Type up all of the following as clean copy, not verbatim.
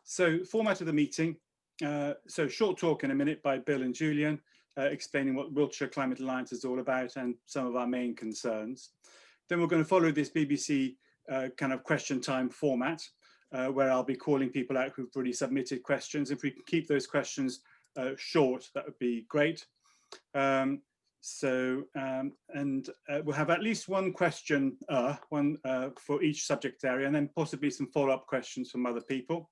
So format of the meeting, so short talk in a minute by Bill and Julian, explaining what Wiltshire Climate Alliance is all about and some of our main concerns. Then we're going to follow this BBC kind of question time format, where I'll be calling people out who've already submitted questions. If we can keep those questions short, that would be great. We'll have at least one question, for each subject area, and then possibly some follow-up questions from other people.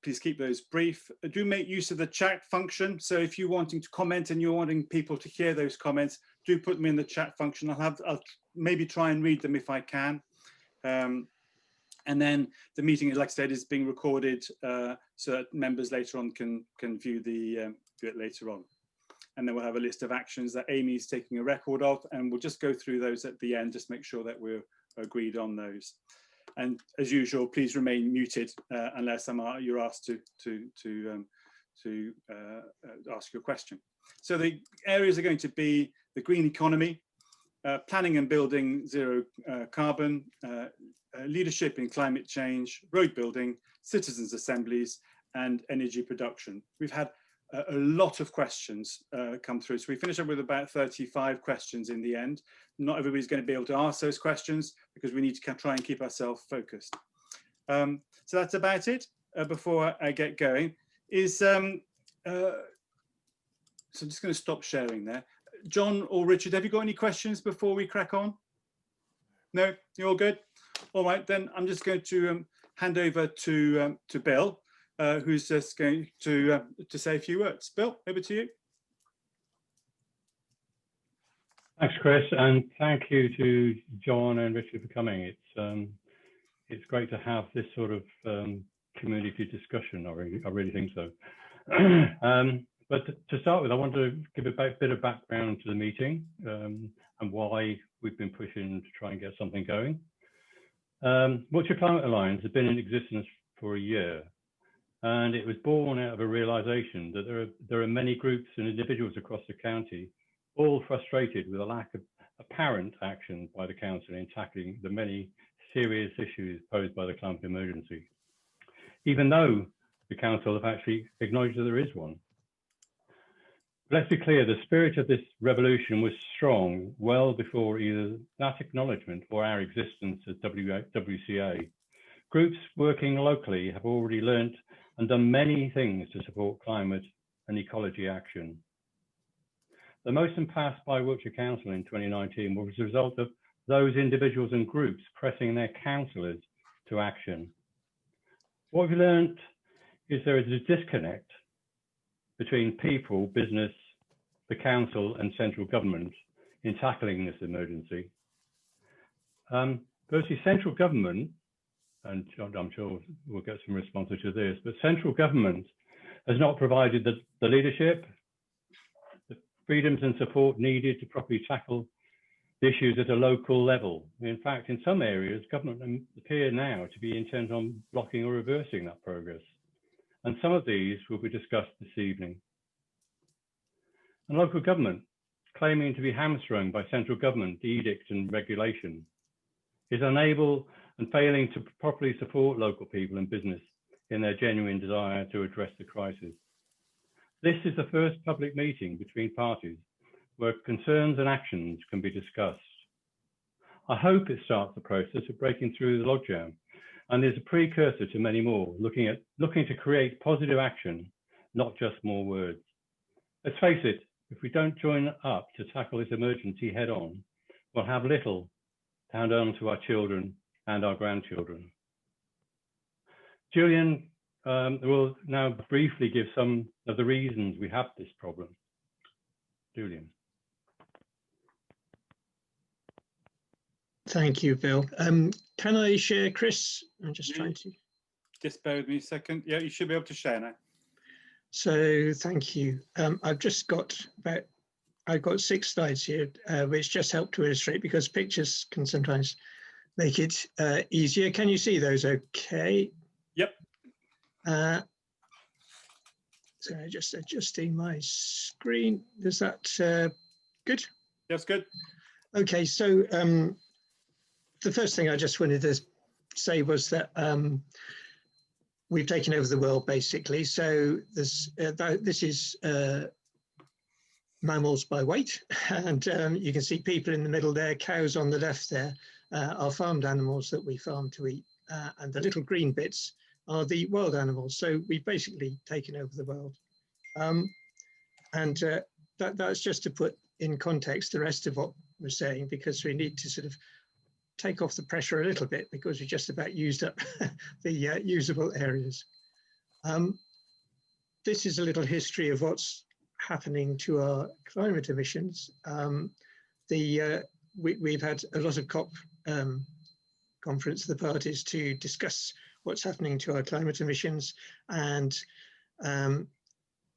Please keep those brief. Do make use of the chat function. So if you're wanting to comment and you're wanting people to hear those comments, do put them in the chat function. I'll maybe try and read them if I can. And then the meeting, like I said, is being recorded so that members later on can view it later on. And then we'll have a list of actions that Amy's taking a record of, and we'll just go through those at the end, just make sure that we're agreed on those. And as usual, please remain muted unless you're asked to ask your question. So the areas are going to be the green economy, planning and building zero carbon, leadership in climate change, road building, citizens' assemblies, and energy production. We've had a lot of questions come through. So we finished up with about 35 questions in the end. Not everybody's going to be able to ask those questions because we need to try and keep ourselves focused. So that's about it. Before I get going, so I'm just going to stop sharing there. John or Richard, have you got any questions before we crack on? No, you're all good? All right, then I'm just going to hand over to Bill, who's just going to say a few words. Bill, over to you. Thanks, Chris, and thank you to John and Richard for coming. It's great to have this sort of community discussion. I really think so. But to start with, I want to give a bit of background to the meeting and why we've been pushing to try and get something going. Wiltshire Climate Alliance has been in existence for a year, and it was born out of a realization that there are many groups and individuals across the county all frustrated with a lack of apparent action by the council in tackling the many serious issues posed by the climate emergency, even though the council have actually acknowledged that there is one. Let's be clear, the spirit of this revolution was strong well before either that acknowledgement or our existence as WCA. Groups working locally have already learnt and done many things to support climate and ecology action. The motion passed by Wiltshire Council in 2019 was a result of those individuals and groups pressing their councillors to action. What we've learnt is there is a disconnect between people, business, the council and central government in tackling this emergency. Firstly, central government, and I'm sure we'll get some responses to this, but central government has not provided the leadership, the freedoms and support needed to properly tackle the issues at a local level. In fact, in some areas, government appear now to be intent on blocking or reversing that progress. And some of these will be discussed this evening. And local government, claiming to be hamstrung by central government edict and regulation, is unable and failing to properly support local people and business in their genuine desire to address the crisis. This is the first public meeting between parties where concerns and actions can be discussed. I hope it starts the process of breaking through the logjam and is a precursor to many more, looking to create positive action, not just more words. Let's face it, if we don't join up to tackle this emergency head on, we'll have little to hand on to our children and our grandchildren. Julian will now briefly give some of the reasons we have this problem. Julian. Thank you, Bill. Can I share, Chris? I'm just trying to. Just bear with me a second. Yeah, you should be able to share now. So thank you. I've got 6 slides here, which just help to illustrate because pictures can sometimes make it easier. Can you see those okay? Yep. So just adjusting my screen. Is that good? That's good. Okay, so the first thing I just wanted to say was that we've taken over the world, basically. So this is mammals by weight, and you can see people in the middle there, cows on the left there, are farmed animals that we farm to eat, and the little green bits are the wild animals. So we've basically taken over the world. That's just to put in context the rest of what we're saying, because we need to sort of take off the pressure a little bit, because we just about used up the usable areas. This is a little history of what's happening to our climate emissions. We've had a lot of COP conference of the parties to discuss what's happening to our climate emissions, and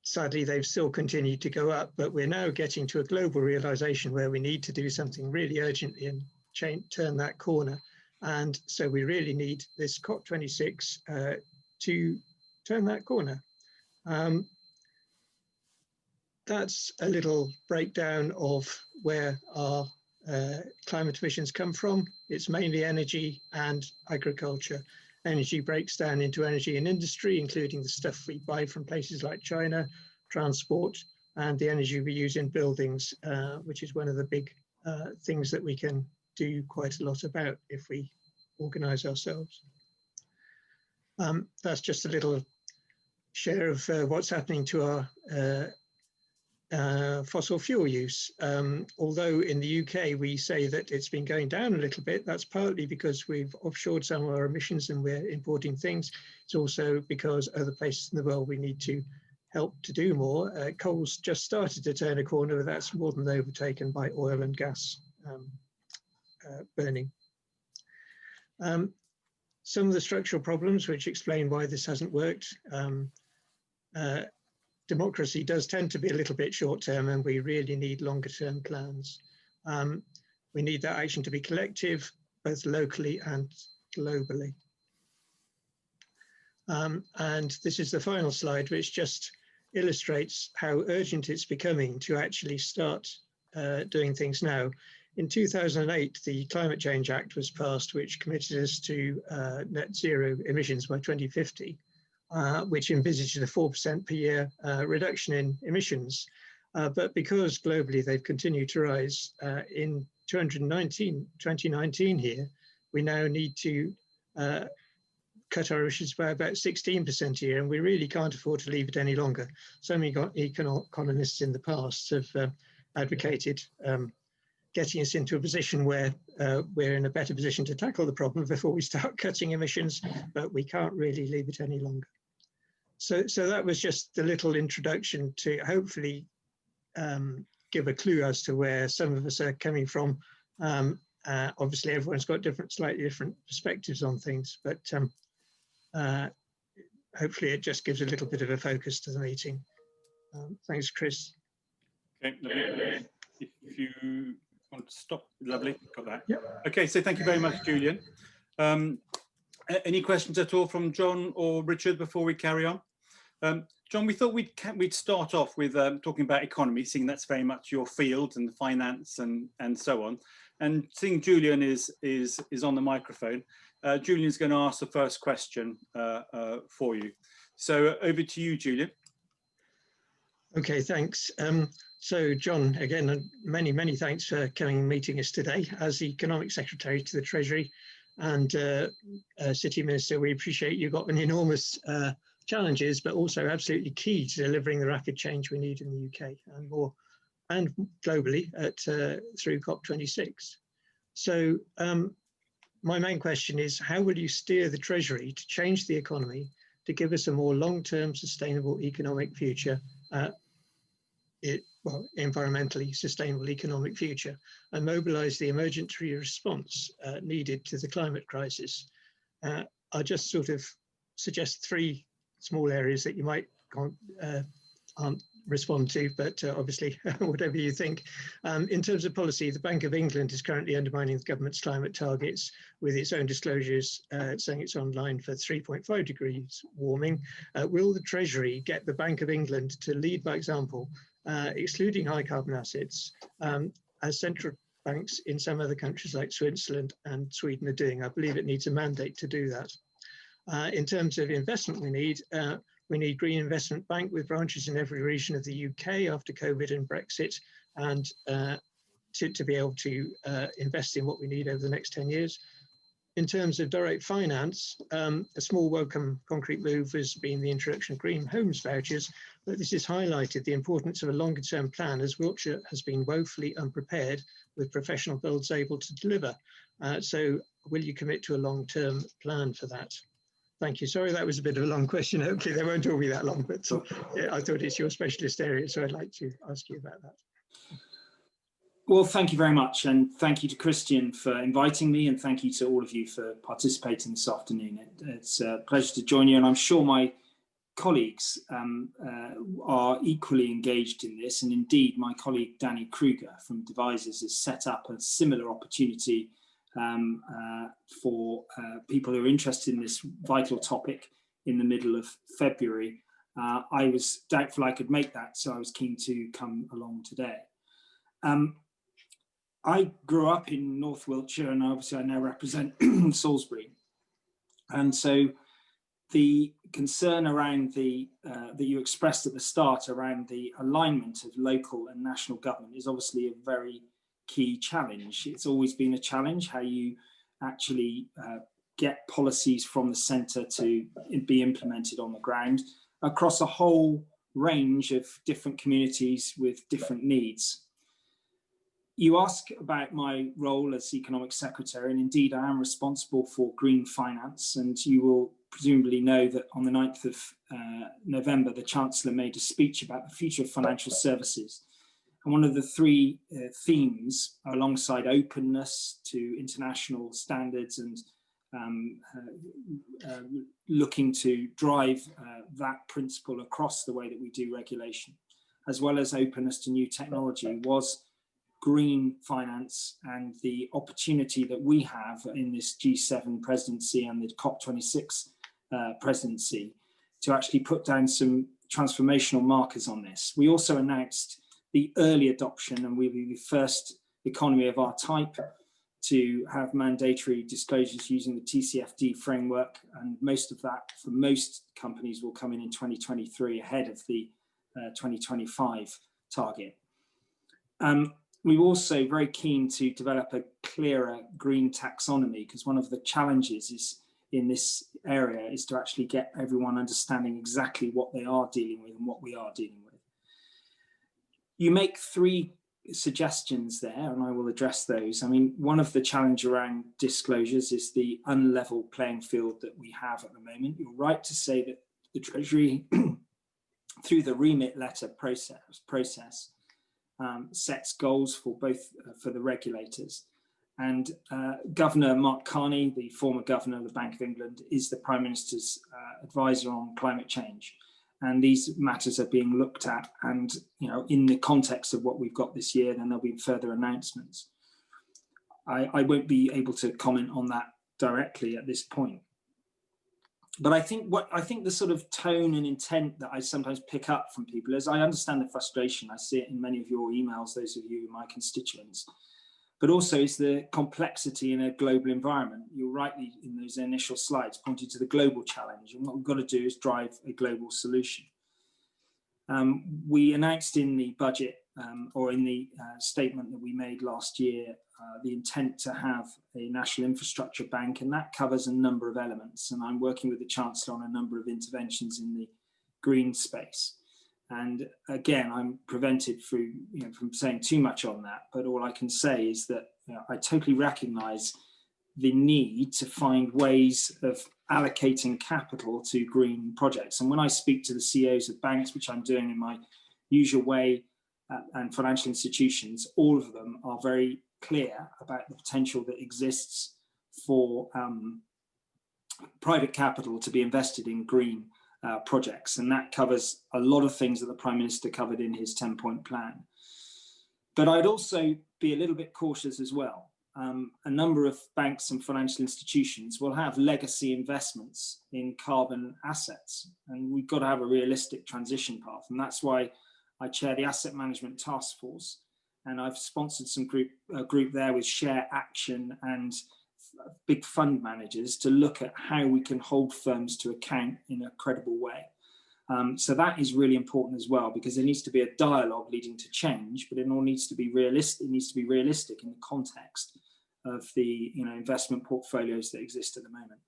sadly they've still continued to go up, but we're now getting to a global realization where we need to do something really urgently and turn that corner. And so we really need this COP26 to turn that corner. That's a little breakdown of where our climate emissions come from. It's mainly energy and agriculture. Energy breaks down into energy and industry, including the stuff we buy from places like China, transport, and the energy we use in buildings, which is one of the big things that we can do quite a lot about if we organize ourselves. That's just a little share of what's happening to our fossil fuel use. Although in the UK we say that it's been going down a little bit, that's partly because we've offshored some of our emissions and we're importing things. It's also because other places in the world we need to help to do more. Coal's just started to turn a corner, but that's more than overtaken by oil and gas burning. Some of the structural problems which explain why this hasn't worked. Democracy does tend to be a little bit short-term, and we really need longer-term plans. We need that action to be collective, both locally and globally. And this is the final slide, which just illustrates how urgent it's becoming to actually start doing things now. In 2008, the Climate Change Act was passed, which committed us to net zero emissions by 2050. Which envisaged a 4% per year reduction in emissions. But because globally they've continued to rise, in 2019 here, we now need to cut our emissions by about 16% a year, and we really can't afford to leave it any longer. So many economists in the past have advocated getting us into a position where we're in a better position to tackle the problem before we start cutting emissions, but we can't really leave it any longer. So that was just a little introduction to hopefully give a clue as to where some of us are coming from. Obviously, everyone's got slightly different perspectives on things, but hopefully it just gives a little bit of a focus to the meeting. Thanks, Chris. Okay, lovely. If you want to stop, lovely, got that. Yep. Okay, so thank you very much, Julian. Any questions at all from John or Richard before we carry on? John, we thought we'd start off with talking about economy, seeing that's very much your field and finance and so on. And seeing Julian is on the microphone, Julian's going to ask the first question for you. So over to you, Julian. Okay, thanks. So John, again, many thanks for coming and meeting us today. As the Economic Secretary to the Treasury and City Minister, we appreciate you've got an enormous challenges, but also absolutely key to delivering the rapid change we need in the UK and more, and globally through COP26. So my main question is, how will you steer the Treasury to change the economy to give us a more long-term sustainable economic future, environmentally sustainable economic future, and mobilise the emergency response needed to the climate crisis? I'll just sort of suggest three small areas that you might respond to, but obviously whatever you think. In terms of policy, the Bank of England is currently undermining the government's climate targets with its own disclosures saying it's on line for 3.5 degrees warming. Will the Treasury get the Bank of England to lead by example, excluding high carbon assets as central banks in some other countries like Switzerland and Sweden are doing. I believe it needs a mandate to do that. In terms of investment we need Green Investment Bank with branches in every region of the UK after COVID and Brexit, and to be able to invest in what we need over the next 10 years. In terms of direct finance, a small welcome concrete move has been the introduction of green homes vouchers, but this has highlighted the importance of a longer term plan, as Wiltshire has been woefully unprepared with professional builds able to deliver. So will you commit to a long term plan for that? Thank you. Sorry, that was a bit of a long question. Hopefully they won't all be that long, but yeah, I thought it's your specialist area, so I'd like to ask you about that. Well, thank you very much, and thank you to Christian for inviting me, and thank you to all of you for participating this afternoon. It's a pleasure to join you, and I'm sure my colleagues are equally engaged in this, and indeed my colleague Danny Kruger from Devices has set up a similar opportunity for people who are interested in this vital topic in the middle of February. I was doubtful I could make that, so I was keen to come along today. I grew up in North Wiltshire, and obviously I now represent Salisbury. And so the concern around that you expressed at the start around the alignment of local and national government is obviously a very key challenge. It's always been a challenge how you actually get policies from the centre to be implemented on the ground across a whole range of different communities with different needs. You ask about my role as Economic Secretary, and indeed I am responsible for green finance, and you will presumably know that on the 9th of November, the Chancellor made a speech about the future of financial services. And one of the three themes, alongside openness to international standards and looking to drive that principle across the way that we do regulation, as well as openness to new technology, was green finance and the opportunity that we have in this G7 presidency and the COP26 presidency to actually put down some transformational markers on this. We also announced the early adoption, and we'll be the first economy of our type to have mandatory disclosures using the TCFD framework, and most of that for most companies will come in 2023 ahead of the 2025 target. We're also very keen to develop a clearer green taxonomy, because one of the challenges is in this area is to actually get everyone understanding exactly what they are dealing with and what we are dealing with. You make three suggestions there, and I will address those. I mean, one of the challenge around disclosures is the unlevel playing field that we have at the moment. You're right to say that the Treasury, through the remit letter process sets goals for both for the regulators. And Governor Mark Carney, the former governor of the Bank of England, is the Prime Minister's advisor on climate change. And these matters are being looked at, and in the context of what we've got this year, then there'll be further announcements. I won't be able to comment on that directly at this point. But I think the sort of tone and intent that I sometimes pick up from people is, I understand the frustration. I see it in many of your emails, those of you, my constituents, but also is the complexity in a global environment. You're rightly in those initial slides pointed to the global challenge, and what we've got to do is drive a global solution. We announced in the budget or in the statement that we made last year the intent to have a national infrastructure bank, and that covers a number of elements. And I'm working with the Chancellor on a number of interventions in the green space. And again, I'm prevented from saying too much on that, but all I can say is that I totally recognise the need to find ways of allocating capital to green projects. And when I speak to the CEOs of banks, which I'm doing in my usual way, and financial institutions, all of them are very clear about the potential that exists for private capital to be invested in green projects. And that covers a lot of things that the Prime Minister covered in his 10-point plan. But I'd also be a little bit cautious as well. A number of banks and financial institutions will have legacy investments in carbon assets, and we've got to have a realistic transition path. And that's why I chair the Asset Management Task Force, and I've sponsored some group there with Share Action and big fund managers to look at how we can hold firms to account in a credible way. So that is really important as well, because there needs to be a dialogue leading to change, but it all needs to be realistic. It needs to be realistic in the context of the investment portfolios that exist at the moment.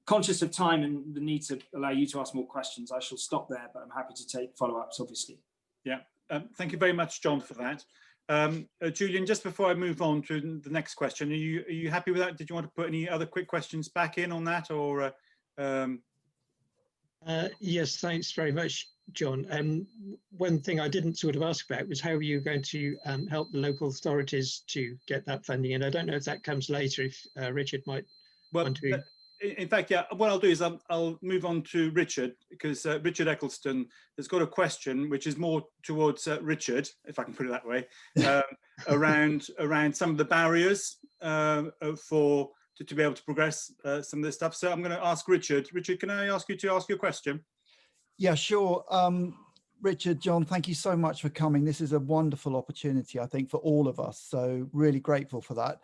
Conscious of time and the need to allow you to ask more questions, I shall stop there, but I'm happy to take follow-ups, obviously. Yeah, thank you very much, John, for that. Julian, just before I move on to the next question, are you happy with that? Did you want to put any other quick questions back in on that, or? Yes, thanks very much, John. One thing I didn't sort of ask about was how are you going to help the local authorities to get that funding? And I don't know if that comes later, if Richard might want to. In fact, yeah, what I'll do is I'll move on to Richard, because Richard Eccleston has got a question which is more towards Richard, if I can put it that way, around some of the barriers to be able to progress some of this stuff. So I'm going to ask Richard. Richard, can I ask you to ask your question? Yeah, sure. Richard, John, thank you so much for coming. This is a wonderful opportunity, I think, for all of us. So really grateful for that.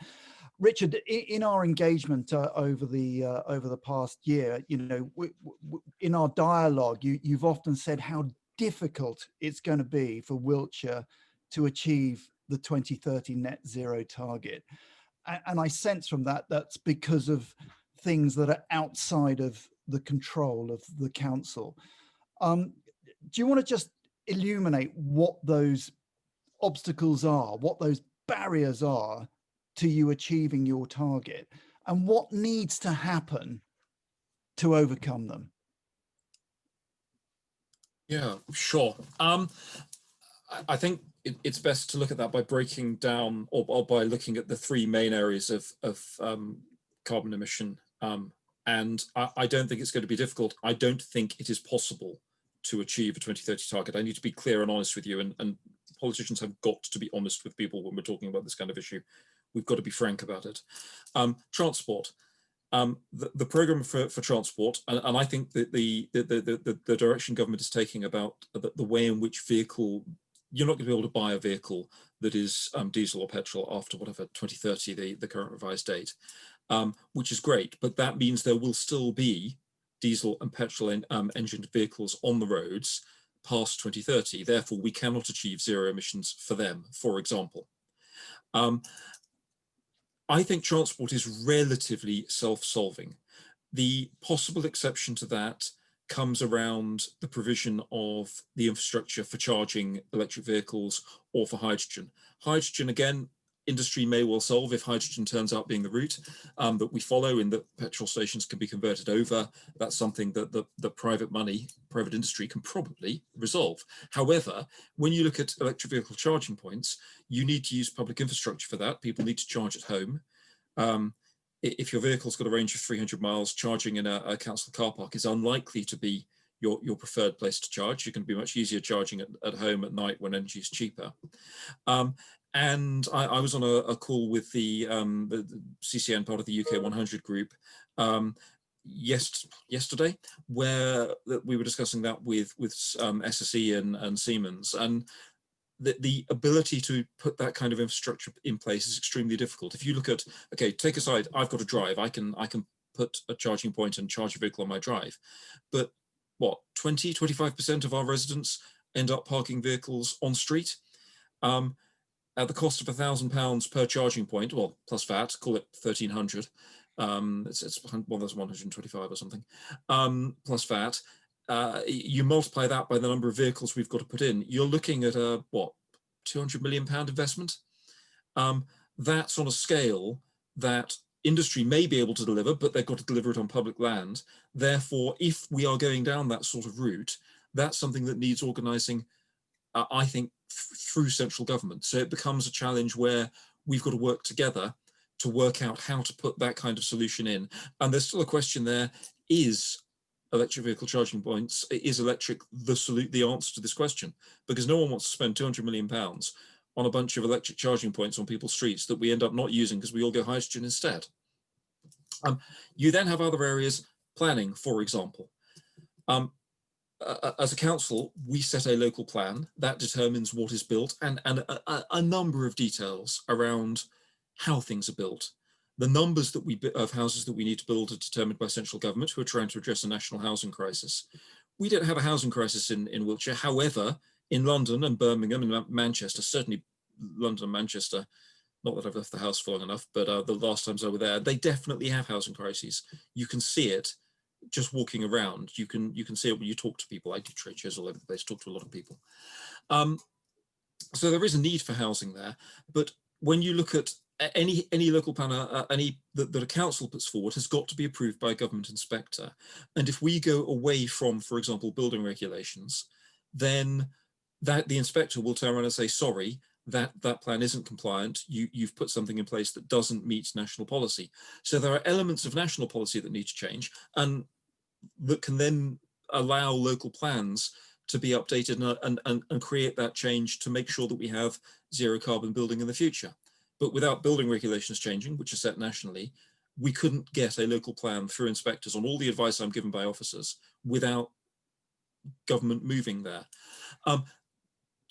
Richard, in our engagement over the past year, in our dialogue, you've often said how difficult it's going to be for Wiltshire to achieve the 2030 net zero target. And I sense from that, that's because of things that are outside of the control of the council. Do you want to just illuminate what those obstacles are, what those barriers are to you achieving your target, and what needs to happen to overcome them? Yeah, sure. I think it's best to look at that by breaking down or by looking at the three main areas of carbon emission. And I don't think it's going to be difficult. I don't think it is possible to achieve a 2030 target. I need to be clear and honest with you, and politicians have got to be honest with people when we're talking about this kind of issue. We've got to be frank about it. Transport. The program for transport, and I think that the direction government is taking about the way in which you're not going to be able to buy a vehicle that is diesel or petrol after whatever 2030, the current revised date, which is great, but that means there will still be diesel and petrol engined vehicles on the roads past 2030. Therefore, we cannot achieve zero emissions for them, for example. I think transport is relatively self-solving. The possible exception to that comes around the provision of the infrastructure for charging electric vehicles or for hydrogen. Hydrogen, again, industry may well solve if hydrogen turns out being the route that we follow, in that petrol stations can be converted over. That's something that the private industry can probably resolve. However, when you look at electric vehicle charging points, you need to use public infrastructure for that. People need to charge at home. If your vehicle's got a range of 300 miles, charging in a council car park is unlikely to be your preferred place to charge. You're going to be much easier charging at home at night when energy is cheaper. And I was on a call with the CCN, part of the UK 100 group, yesterday, where we were discussing that with SSE and Siemens, and the ability to put that kind of infrastructure in place is extremely difficult. If you look at, okay, take aside, I've got a drive, I can put a charging point and charge a vehicle on my drive, but what, 20–25% of our residents end up parking vehicles on street at the cost of £1,000 per charging point, well, plus VAT, call it 1,300. It's 1,125 or something, plus VAT. You multiply that by the number of vehicles we've got to put in, you're looking at a, what, £200 million investment? That's on a scale that industry may be able to deliver, but they've got to deliver it on public land. Therefore, if we are going down that sort of route, that's something that needs organising, I think, through central government. So it becomes a challenge where we've got to work together to work out how to put that kind of solution in. And there's still a question there, is electric vehicle charging points, is electric the answer to this question? Because no one wants to spend £200 million on a bunch of electric charging points on people's streets that we end up not using because we all go hydrogen instead. You then have other areas, planning, for example. as a council, we set a local plan that determines what is built and a number of details around how things are built. The numbers that of houses that we need to build are determined by central government, who are trying to address a national housing crisis. We don't have a housing crisis in Wiltshire. However, in London and Birmingham and Manchester, certainly London and Manchester, not that I've left the house for long enough, but the last times I were there, they definitely have housing crises. You can see it just walking around. You can see it when you talk to people. I do trade shows all over the place, talk to a lot of people. So there is a need for housing there, but when you look at any local plan, that a council puts forward has got to be approved by a government inspector. And if we go away from, for example, building regulations, then the inspector will turn around and say, sorry, that plan isn't compliant. You've put something in place that doesn't meet national policy. So there are elements of national policy that need to change, and that can then allow local plans to be updated and create that change to make sure that we have zero carbon building in the future. But without building regulations changing, which are set nationally, we couldn't get a local plan through inspectors on all the advice I'm given by officers without government moving there.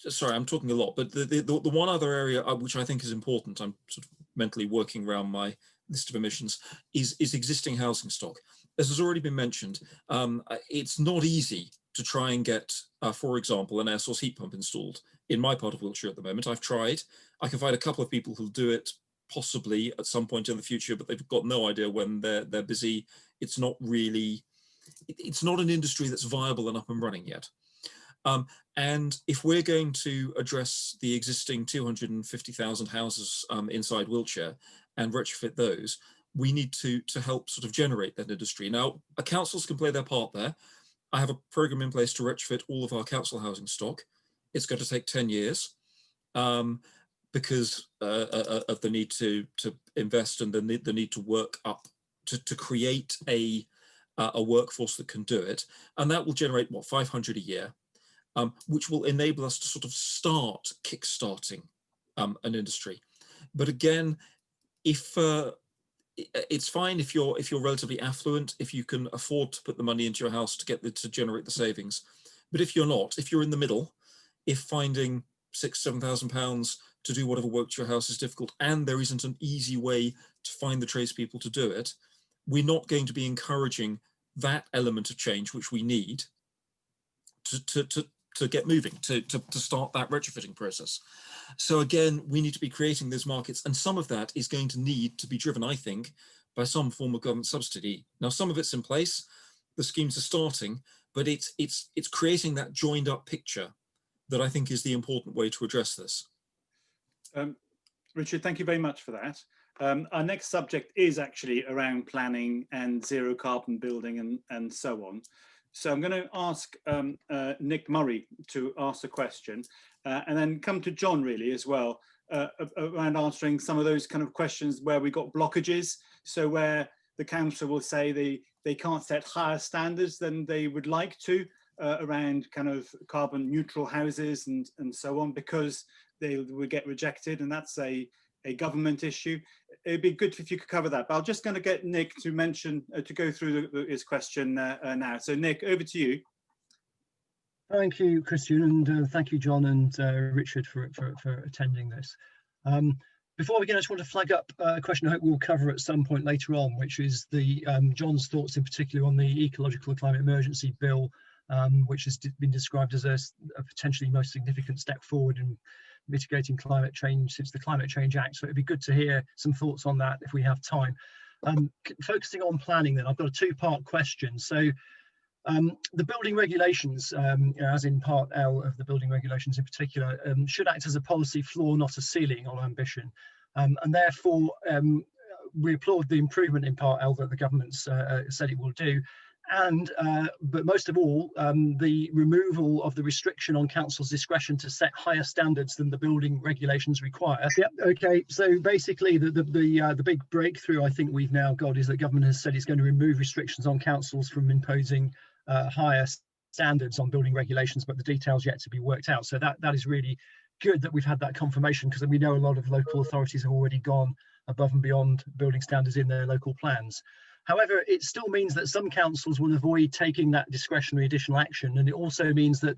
Sorry, I'm talking a lot, but the one other area which I think is important, I'm sort of mentally working around my list of emissions, is existing housing stock. As has already been mentioned, it's not easy to try and get, for example, an air source heat pump installed in my part of Wiltshire at the moment. I've tried. I can find a couple of people who'll do it possibly at some point in the future, but they've got no idea when they're busy. It's not really, it's not an industry that's viable and up and running yet. And if we're going to address the existing 250,000 houses inside Wiltshire and retrofit those, we need to help sort of generate that industry. Now, councils can play their part there. I have a program in place to retrofit all of our council housing stock. It's going to take 10 years because of the need to invest and the need to work up to create a workforce that can do it. And that will generate, what, 500 a year, which will enable us to sort of start kickstarting an industry. But again, if it's fine if you're relatively affluent, if you can afford to put the money into your house to generate the savings. But if you're not, if you're in the middle, if finding £6,000-7,000 to do whatever work to your house is difficult, and there isn't an easy way to find the tradespeople to do it, we're not going to be encouraging that element of change which we need to get moving, to start that retrofitting process. So again, we need to be creating those markets, and some of that is going to need to be driven, I think, by some form of government subsidy. Now, some of it's in place, the schemes are starting, but it's creating that joined up picture that I think is the important way to address this. Richard, thank you very much for that. Our next subject is actually around planning and zero carbon building and so on. So I'm going to ask Nick Murray to ask a question and then come to John really as well around answering some of those kind of questions where we got blockages. So where the council will say they can't set higher standards than they would like to around kind of carbon neutral houses and so on, because they would get rejected, and that's a government issue. It'd be good if you could cover that. But I'm just going to get Nick to mention, to go through his question now. So Nick, over to you. Thank you, Christian, and thank you, John and Richard for attending this. Before we begin, I just want to flag up a question I hope we'll cover at some point later on, which is the John's thoughts in particular on the Ecological and Climate Emergency Bill, which has been described as a potentially most significant step forward in mitigating climate change since the Climate Change Act. So it'd be good to hear some thoughts on that if we have time. Focusing on planning then, I've got a two-part question. So the building regulations, as in part L of the building regulations in particular, should act as a policy floor, not a ceiling on ambition. And therefore, we applaud the improvement in part L that the government's said it will do. And but most of all, the removal of the restriction on council's discretion to set higher standards than the building regulations require. Yep. Okay. So basically, the big breakthrough I think we've now got is that government has said it's going to remove restrictions on councils from imposing higher standards on building regulations, but the details yet to be worked out. So that is really good that we've had that confirmation, because we know a lot of local authorities have already gone above and beyond building standards in their local plans. However, it still means that some councils will avoid taking that discretionary additional action, and it also means that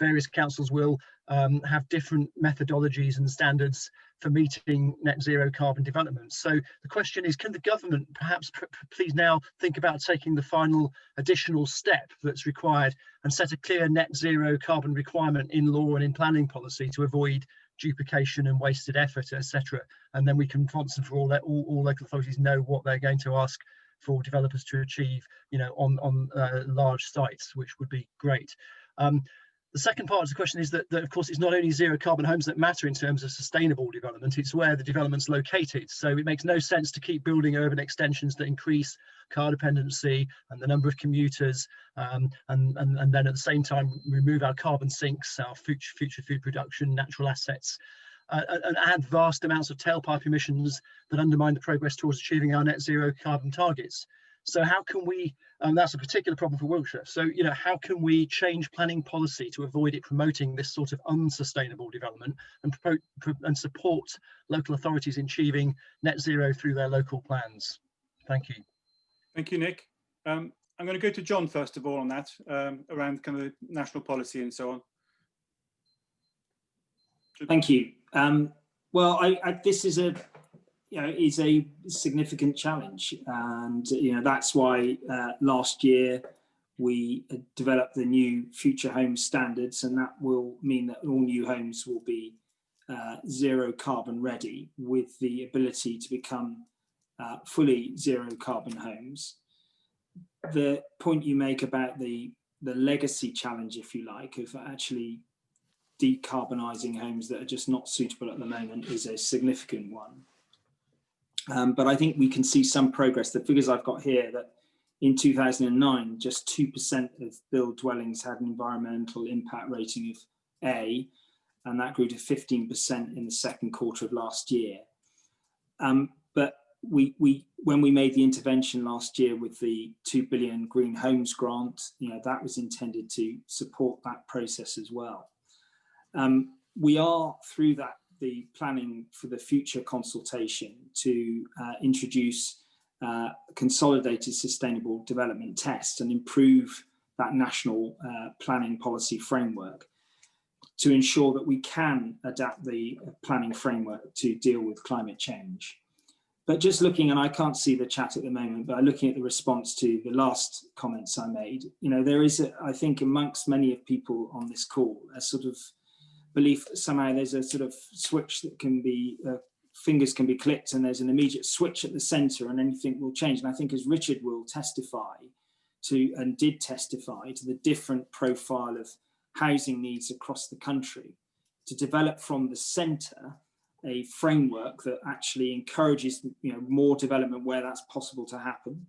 various councils will have different methodologies and standards for meeting net zero carbon development. So the question is, can the government perhaps please now think about taking the final additional step that's required and set a clear net zero carbon requirement in law and in planning policy to avoid duplication and wasted effort, etc. And then we can once and for all let all local authorities know what they're going to ask for developers to achieve, you know, on large sites, which would be great. The second part of the question is that of course it's not only zero carbon homes that matter in terms of sustainable development, it's where the development's located. So it makes no sense to keep building urban extensions that increase car dependency and the number of commuters, and then at the same time remove our carbon sinks, our future food production, natural assets, and add vast amounts of tailpipe emissions that undermine the progress towards achieving our net zero carbon targets. So how can we, that's a particular problem for Wiltshire. So, you know, how can we change planning policy to avoid it promoting this sort of unsustainable development and support local authorities in achieving net zero through their local plans? Thank you. Thank you, Nick. I'm going to go to John first of all on that, around kind of national policy and so on. Thank you. Well, this is a significant challenge, and that's why last year we developed the new future home standards, and that will mean that all new homes will be zero carbon ready, with the ability to become fully zero carbon homes. The point you make about the legacy challenge, if you like, of actually decarbonising homes that are just not suitable at the moment is a significant one. But I think we can see some progress. The figures I've got here, that in 2009, just 2% of built dwellings had an environmental impact rating of A, and that grew to 15% in the second quarter of last year. But when we made the intervention last year with the 2 billion Green Homes grant, that was intended to support that process as well. We are through the planning for the future consultation to introduce consolidated sustainable development tests and improve that national planning policy framework to ensure that we can adapt the planning framework to deal with climate change. But just looking, and I can't see the chat at the moment, but looking at the response to the last comments I made, there is, I think, amongst many of people on this call, a sort of belief that somehow there's a sort of switch that can be, fingers can be clicked and there's an immediate switch at the centre and anything will change. And I think, as Richard will testify to, and did testify to, the different profile of housing needs across the country, to develop from the centre a framework that actually encourages more development where that's possible to happen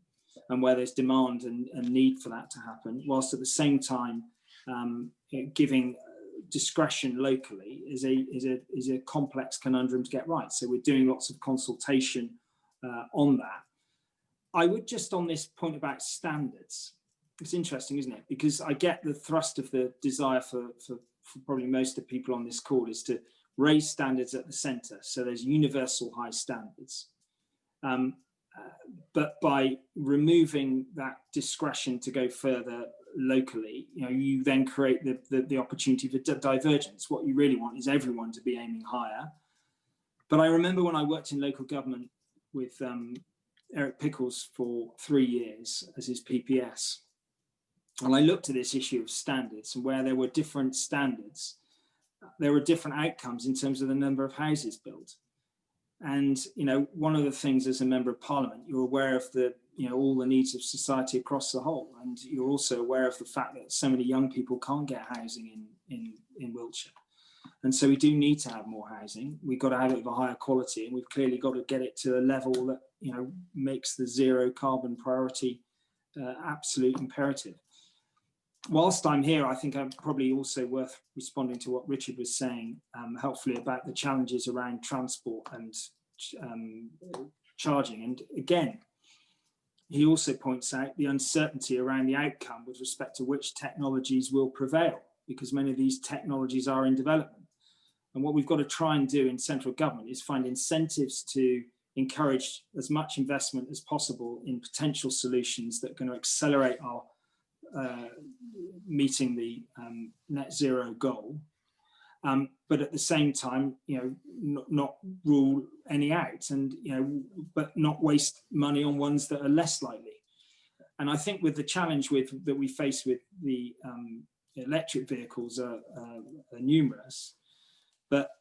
and where there's demand and need for that to happen, whilst at the same time giving discretion locally is a complex conundrum to get right. So we're doing lots of consultation on that. I would just, on this point about standards, it's interesting, isn't it? Because I get the thrust of the desire for probably most of the people on this call is to raise standards at the centre. So there's universal high standards. But by removing that discretion to go further locally, you then create the opportunity for divergence. What you really want is everyone to be aiming higher. But I remember when I worked in local government with Eric Pickles for 3 years as his PPS, and I looked at this issue of standards, and where there were different standards, there were different outcomes in terms of the number of houses built. And one of the things, as a member of Parliament, you're aware of the all the needs of society across the whole, and you're also aware of the fact that so many young people can't get housing in Wiltshire, and so we do need to have more housing. We've got to have it of a higher quality, and we've clearly got to get it to a level that makes the zero carbon priority absolute imperative. Whilst I'm here, I think I'm probably also worth responding to what Richard was saying, helpfully, about the challenges around transport and charging. And again, he also points out the uncertainty around the outcome with respect to which technologies will prevail, because many of these technologies are in development. And what we've got to try and do in central government is find incentives to encourage as much investment as possible in potential solutions that are going to accelerate our meeting the net zero goal. But at the same time, not rule any out, and but not waste money on ones that are less likely. And I think with the challenge that we face with the electric vehicles are numerous, but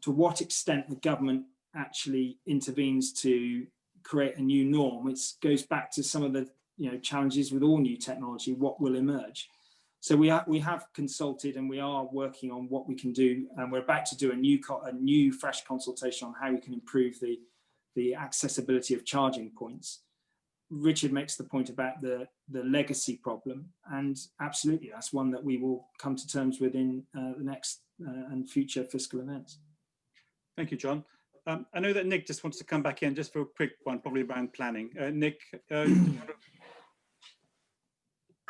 to what extent the government actually intervenes to create a new norm, it goes back to some of the challenges with all new technology. What will emerge? So we have consulted, and we are working on what we can do, and we're about to do a new fresh consultation on how we can improve the accessibility of charging points. Richard makes the point about the legacy problem, and absolutely that's one that we will come to terms with in the next and future fiscal events. Thank you, John. I know that Nick just wants to come back in just for a quick one, probably around planning. Nick.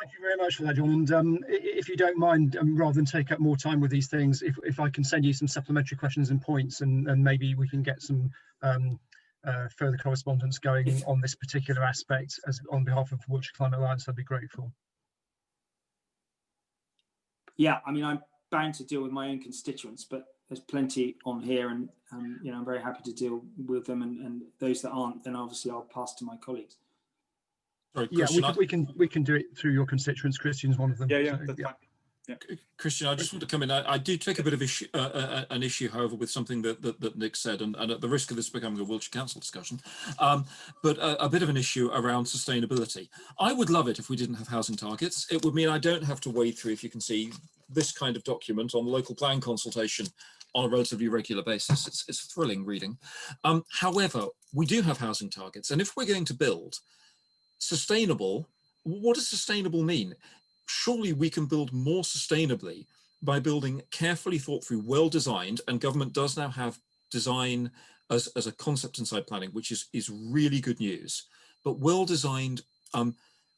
Thank you very much for that, John. And if you don't mind, rather than take up more time with these things, if I can send you some supplementary questions and points, and maybe we can get some further correspondence going on this particular aspect as on behalf of Wiltshire Climate Alliance, I'd be grateful. Yeah, I mean, I'm bound to deal with my own constituents, but there's plenty on here, and I'm very happy to deal with them, and those that aren't, then obviously I'll pass to my colleagues. Sorry, yeah, Christian, we can do it through your constituents. Christian's one of them. Yeah, so, that's fine. Yeah. Christian, I just want to come in. I do take a bit of an issue, however, with something that Nick said, and at the risk of this becoming a Wiltshire Council discussion, but a bit of an issue around sustainability. I would love it if we didn't have housing targets. It would mean I don't have to wade through, if you can see, this kind of document on local plan consultation on a relatively regular basis. It's thrilling reading. However, we do have housing targets, and if we're going to build sustainable, what does sustainable mean? Surely we can build more sustainably by building carefully thought through, well designed, and government does now have design as a concept inside planning, which is really good news, but well designed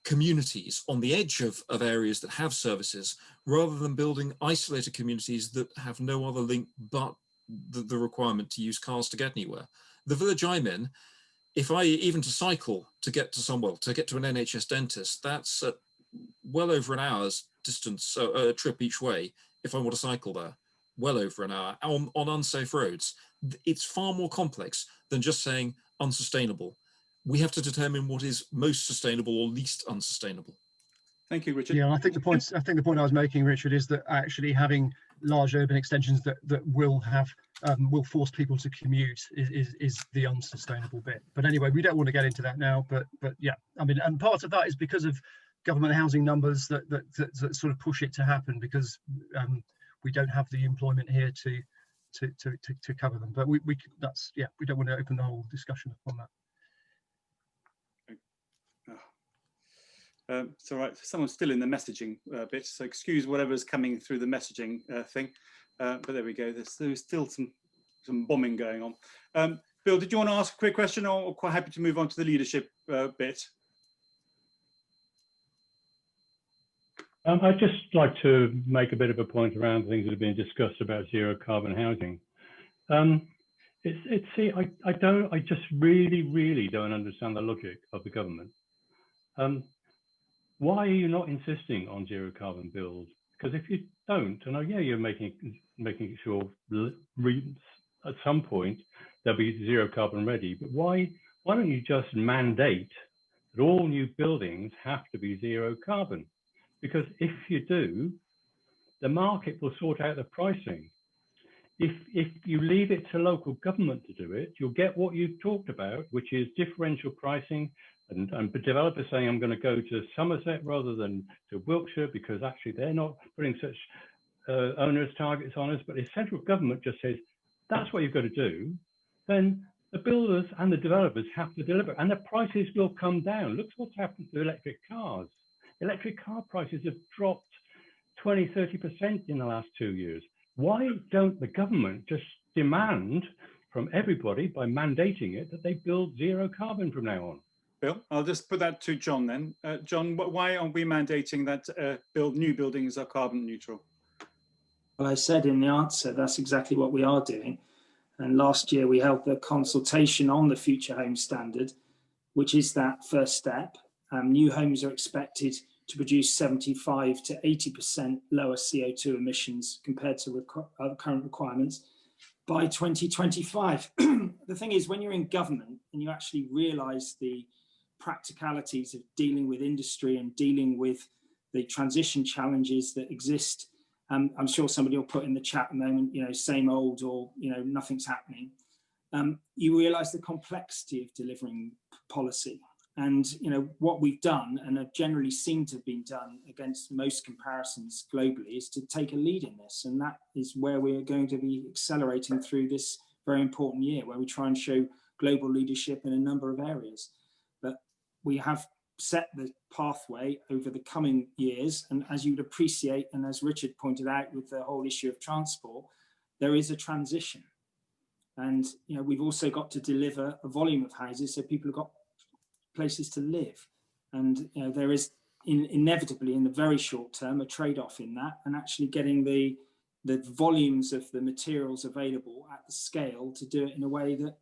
communities on the edge of areas that have services, rather than building isolated communities that have no other link but the requirement to use cars to get anywhere. The village I'm in, if I even to cycle to get to somewhere, to get to an NHS dentist, that's well over an hour's distance, a trip each way. If I want to cycle there, well over an hour on unsafe roads. It's far more complex than just saying unsustainable. We have to determine what is most sustainable or least unsustainable. Thank you, Richard. Yeah, I think the point I was making, Richard, is that actually having large urban extensions that will force people to commute is the unsustainable bit. But anyway, we don't want to get into that now. But yeah, I mean, and part of that is because of government housing numbers that sort of push it to happen, because we don't have the employment here to cover them. But we don't want to open the whole discussion on that. It's all right. Someone's still in the messaging bit, so excuse whatever's coming through the messaging thing. But there we go. There's still some bombing going on. Bill, did you want to ask a quick question, or quite happy to move on to the leadership bit? I'd just like to make a bit of a point around things that have been discussed about zero carbon housing. I just really don't understand the logic of the government. Why are you not insisting on zero carbon builds? Because if you don't, and yeah, you're making sure at some point there'll be zero carbon ready, but why don't you just mandate that all new buildings have to be zero carbon? Because if you do, the market will sort out the pricing. If you leave it to local government to do it, you'll get what you've talked about, which is differential pricing, and developers saying, I'm going to go to Somerset rather than to Wiltshire because actually they're not putting such onerous targets on us. But if central government just says, that's what you've got to do, then the builders and the developers have to deliver, and the prices will come down. Look what's happened to electric cars. Electric car prices have dropped 20–30% in the last 2 years. Why don't the government just demand from everybody, by mandating it, that they build zero carbon from now on? Bill, I'll just put that to John then. John, why aren't we mandating that new buildings are carbon neutral? Well, I said in the answer, that's exactly what we are doing. And last year we held the consultation on the Future Home Standard, which is that first step. New homes are expected to produce 75 to 80% lower CO2 emissions compared to current requirements by 2025. The thing is, when you're in government and you actually realise the practicalities of dealing with industry and dealing with the transition challenges that exist, I'm sure somebody will put in the chat a moment, same old, or, nothing's happening. You realise the complexity of delivering policy. And, what we've done, and have generally seemed to have been done against most comparisons globally, is to take a lead in this. And that is where we're going to be accelerating through this very important year, where we try and show global leadership in a number of areas. But we have set the pathway over the coming years. And as you'd appreciate, and as Richard pointed out with the whole issue of transport, there is a transition. And, we've also got to deliver a volume of houses so people have got places to live. And there is inevitably in the very short term a trade-off in that, and actually getting the volumes of the materials available at the scale to do it in a way that,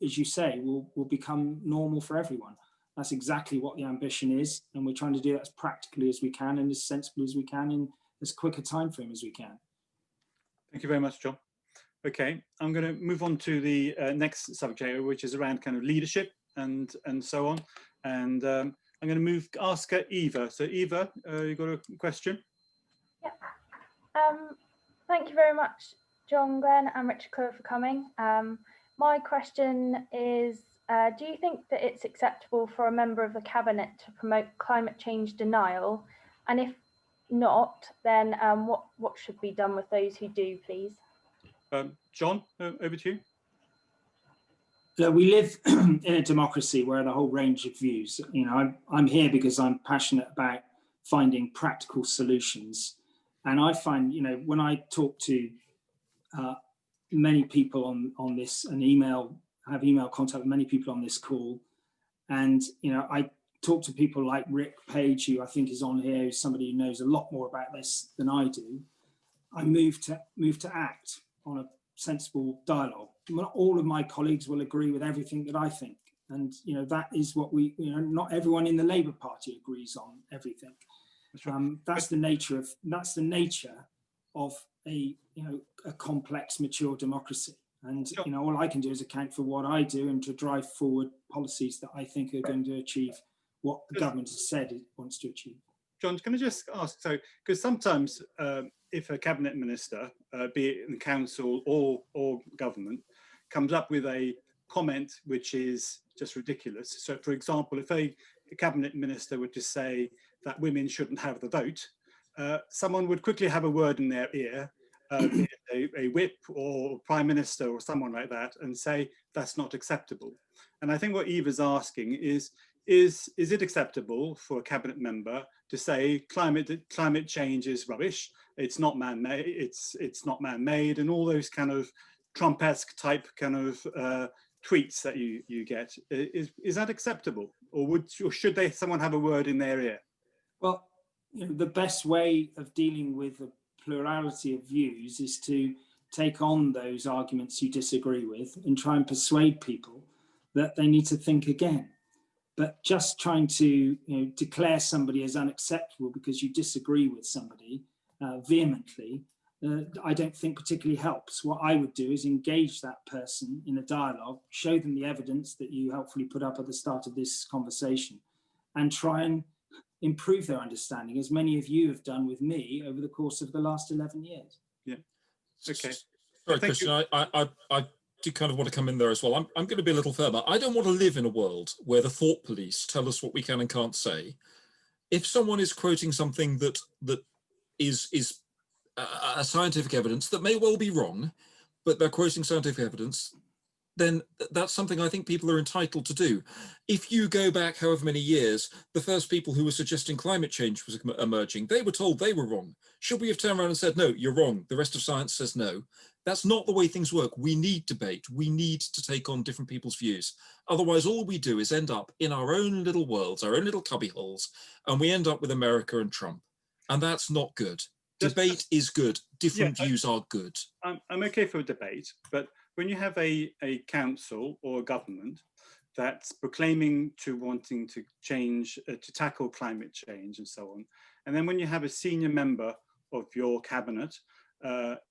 as you say, will become normal for everyone. That's exactly what the ambition is, and we're trying to do that as practically as we can and as sensibly as we can in as quick a time frame as we can. Thank you very much, John. Okay, I'm going to move on to the next subject area, which is around kind of leadership and so on. And I'm going to ask Eva. So Eva, you got a question? Yeah. Thank you very much, John, Glen and Richard Cllr for coming. My question is, do you think that it's acceptable for a member of the cabinet to promote climate change denial? And if not, then what should be done with those who do, please? John, over to you. We live in a democracy where the whole range of views, I'm here because I'm passionate about finding practical solutions. And I find, when I talk to many people on this and have email contact with many people on this call, and, I talk to people like Rick Page, who I think is on here, who's somebody who knows a lot more about this than I do. I move to act on a sensible dialogue. Not all of my colleagues will agree with everything that I think, and that is what we. Not everyone in the Labour Party agrees on everything. That's the nature of a complex, mature democracy. And all I can do is account for what I do and to drive forward policies that I think are going to achieve what the government has said it wants to achieve. John, can I just ask, so, because sometimes if a cabinet minister, be it in the council or government, comes up with a comment which is just ridiculous. So, for example, if a cabinet minister were to say that women shouldn't have the vote, someone would quickly have a word in their ear, be it a whip or prime minister or someone like that, and say that's not acceptable. And I think what Eva's asking is it acceptable for a cabinet member to say climate change is rubbish, it's not man-made, it's not man-made, and all those kind of Trump-esque type kind of tweets that you get? Is that acceptable, or should someone have a word in their ear? Well, the best way of dealing with a plurality of views is to take on those arguments you disagree with and try and persuade people that they need to think again. But just trying to declare somebody as unacceptable because you disagree with somebody vehemently, I don't think particularly helps. What I would do is engage that person in a dialogue, show them the evidence that you helpfully put up at the start of this conversation, and try and improve their understanding, as many of you have done with me over the course of the last 11 years. Yeah. Okay. Sorry, Christian, I do kind of want to come in there as well. I'm going to be a little firmer. I don't want to live in a world where the thought police tell us what we can and can't say. If someone is quoting something that is a scientific evidence that may well be wrong, but they're quoting scientific evidence, then that's something I think people are entitled to do. If you go back however many years, the first people who were suggesting climate change was emerging, they were told they were wrong. Should we have turned around and said, no, you're wrong, the rest of science says no? That's not the way things work. We need debate. We need to take on different people's views. Otherwise, all we do is end up in our own little worlds, our own little cubby holes, and we end up with America and Trump. And that's not good. Debate is good. Different Yeah, views are good. I'm okay for a debate, but when you have a council or a government that's proclaiming to wanting to change, to tackle climate change and so on, and then when you have a senior member of your cabinet,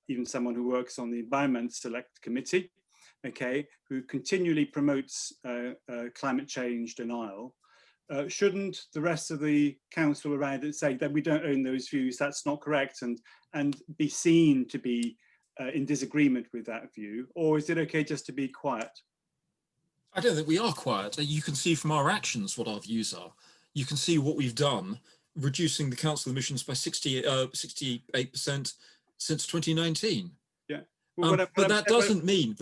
even someone who works on the Environment Select Committee, okay, who continually promotes climate change denial, shouldn't the rest of the council around it say that we don't own those views, that's not correct, and be seen to be in disagreement with that view? Or is it okay just to be quiet? I don't think we are quiet. You can see from our actions what our views are. You can see what we've done, reducing the council emissions by 68% since 2019. Yeah. Well, but that doesn't mean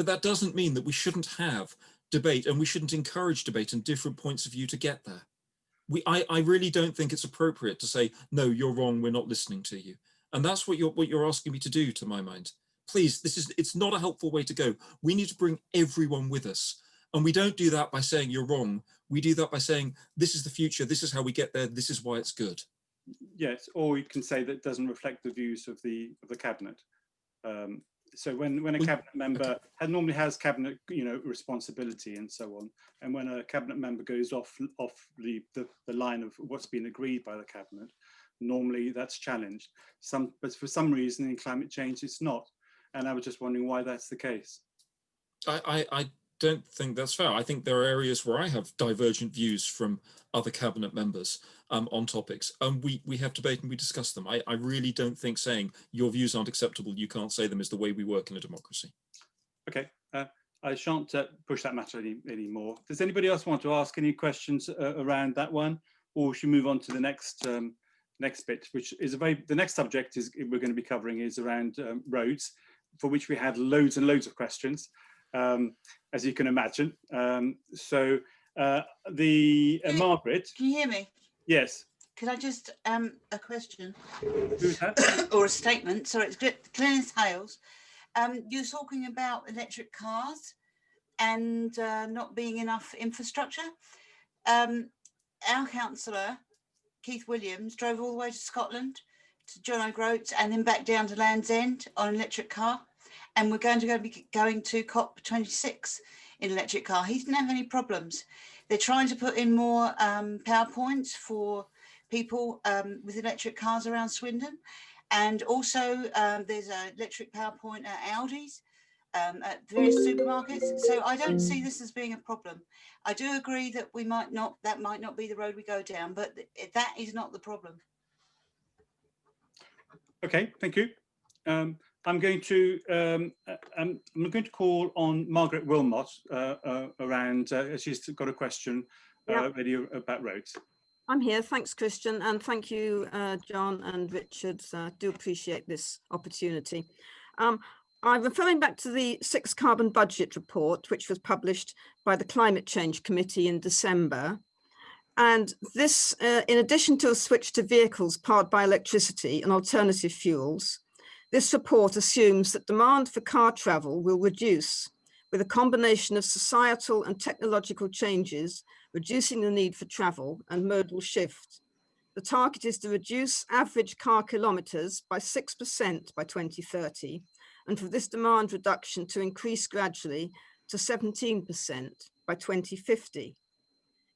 that we shouldn't have debate, and we shouldn't encourage debate and different points of view to get there. I really don't think it's appropriate to say, no, you're wrong, we're not listening to you. And that's what you're asking me to do, to my mind. Please, it's not a helpful way to go. We need to bring everyone with us. And we don't do that by saying you're wrong. We do that by saying, this is the future, this is how we get there, this is why it's good. Yes, or you can say that it doesn't reflect the views of the cabinet. So when a cabinet member normally has cabinet, responsibility and so on, and when a cabinet member goes off the line of what's been agreed by the cabinet, normally that's challenged. But for some reason in climate change it's not, and I was just wondering why that's the case. I don't think that's fair. I think there are areas where I have divergent views from other cabinet members on topics, and we have debate and we discuss them. I really don't think saying your views aren't acceptable, you can't say them, is the way we work in a democracy. Okay. I shan't push that matter anymore. Does anybody else want to ask any questions around that one, or should we move on to the next bit, which is the next subject we're going to be covering is around roads, for which we had loads and loads of questions. As you can imagine. Margaret. Can you hear me? Yes. Could I just, a question? Who's that? Or a statement, sorry, it's Glen Hales. You're talking about electric cars and not being enough infrastructure. Our councillor, Keith Williams, drove all the way to Scotland, to John O'Groats, and then back down to Land's End on an electric car. And we're going to be going to COP26 in electric car. He didn't have any problems. They're trying to put in more power points for people with electric cars around Swindon. And also there's an electric power point at Aldi's, at various supermarkets. So I don't see this as being a problem. I do agree that that might not be the road we go down, but that is not the problem. Okay, thank you. I'm going to call on Margaret Wilmot around. She's got a question ready about roads. I'm here. Thanks, Christian, and thank you, John and Richard. Do appreciate this opportunity. I'm referring back to the 6th Carbon Budget Report, which was published by the Climate Change Committee in December. And this, in addition to a switch to vehicles powered by electricity and alternative fuels, this report assumes that demand for car travel will reduce with a combination of societal and technological changes, reducing the need for travel and modal shift. The target is to reduce average car kilometres by 6% by 2030, and for this demand reduction to increase gradually to 17% by 2050.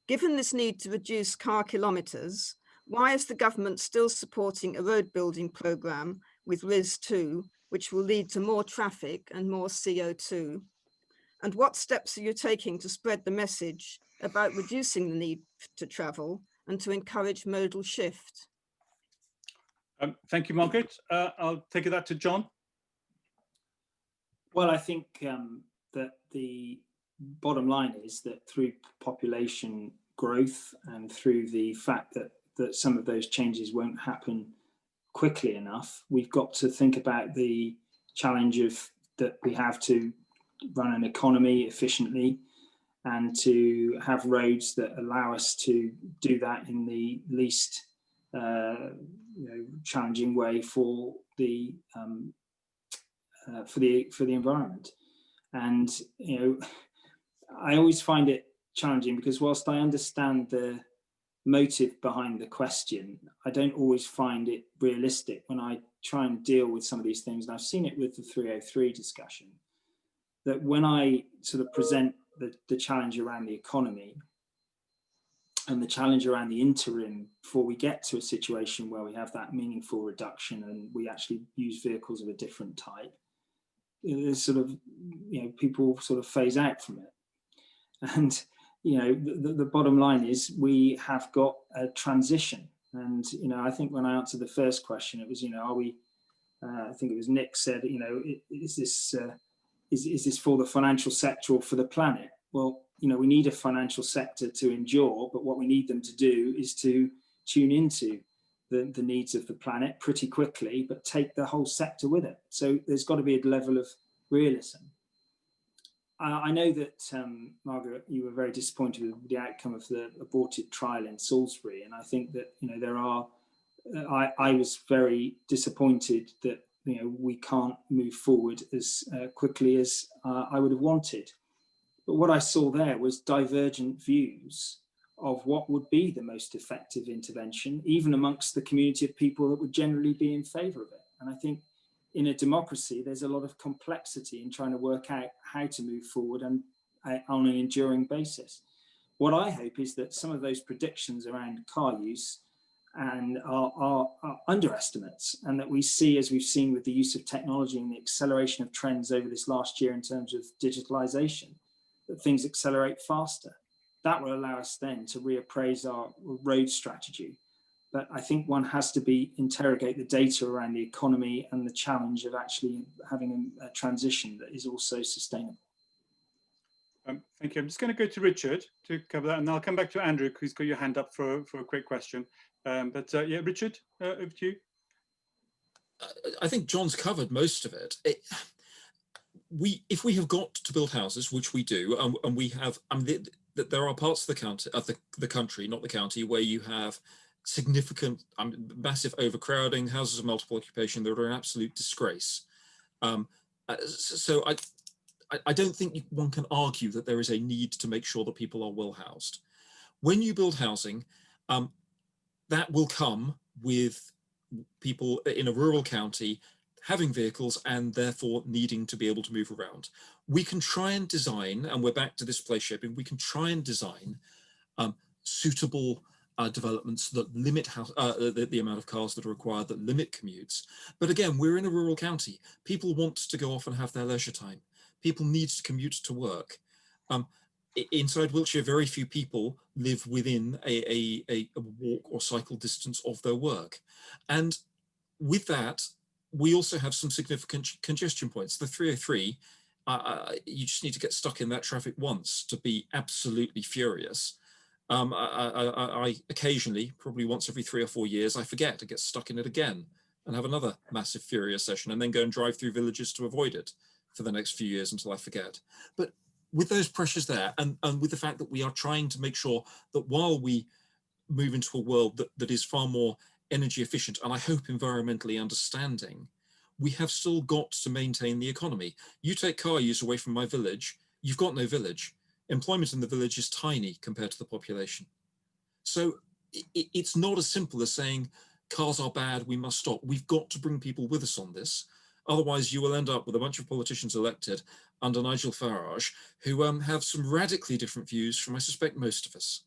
Given this need to reduce car kilometres, why is the government still supporting a road building programme with RIS2, which will lead to more traffic and more CO2? And what steps are you taking to spread the message about reducing the need to travel and to encourage modal shift? Thank you, Margaret. I'll take that to John. Well, I think that the bottom line is that through population growth and through the fact that some of those changes won't happen quickly enough, we've got to think about the challenge that we have to run an economy efficiently and to have roads that allow us to do that in the least challenging way for the environment. And I always find it challenging because whilst I understand the motive behind the question, I don't always find it realistic when I try and deal with some of these things. And I've seen it with the 303 discussion, that when I sort of present the challenge around the economy and the challenge around the interim before we get to a situation where we have that meaningful reduction and we actually use vehicles of a different type, there's sort of, you know, people sort of phase out from it. And, you know, the bottom line is we have got a transition. And, you know, I think when I answered the first question, it was, you know, are we, I think it was Nick said, you know, is this for the financial sector or for the planet? Well, you know, we need a financial sector to endure, but what we need them to do is to tune into the needs of the planet pretty quickly, but take the whole sector with it. So there's got to be a level of realism. I know that, Margaret, you were very disappointed with the outcome of the aborted trial in Salisbury. And I think that, you know, there are, I was very disappointed that, you know, we can't move forward as quickly as I would have wanted. But what I saw there was divergent views of what would be the most effective intervention, even amongst the community of people that would generally be in favour of it. And I think in a democracy, there's a lot of complexity in trying to work out how to move forward and on an enduring basis. What I hope is that some of those predictions around car use and are underestimates, and that we see, as we've seen with the use of technology and the acceleration of trends over this last year in terms of digitalization, that things accelerate faster. That will allow us then to reappraise our road strategy. But I think one has to interrogate the data around the economy and the challenge of actually having a transition that is also sustainable. Thank you. I'm just going to go to Richard to cover that, and I'll come back to Andrew, who's got your hand up for a quick question. Yeah, Richard, over to you. I think John's covered most of it. If we have got to build houses, which we do, and we have, there are parts of the country, not the county, where you have significant, massive overcrowding, houses of multiple occupation that are an absolute disgrace. So I don't think one can argue that there is a need to make sure that people are well housed. When you build housing, that will come with people in a rural county having vehicles and therefore needing to be able to move around. We can try and design, and we're back to this place shaping, we can try and design suitable developments that limit the amount of cars that are required, that limit commutes. But again, we're in a rural county. People want to go off and have their leisure time. People need to commute to work. Inside Wiltshire, very few people live within a walk or cycle distance of their work. And with that, we also have some significant congestion points. The 303, you just need to get stuck in that traffic once to be absolutely furious. I occasionally, probably once every 3 or 4 years, I forget to get stuck in it again and have another massive furious session and then go and drive through villages to avoid it for the next few years until I forget. But with those pressures there, and with the fact that we are trying to make sure that while we move into a world that is far more energy efficient and I hope environmentally understanding, we have still got to maintain the economy. You take car use away from my village, you've got no village. Employment in the village is tiny compared to the population. So it's not as simple as saying cars are bad, we must stop. We've got to bring people with us on this. Otherwise, you will end up with a bunch of politicians elected under Nigel Farage who have some radically different views from, I suspect, most of us.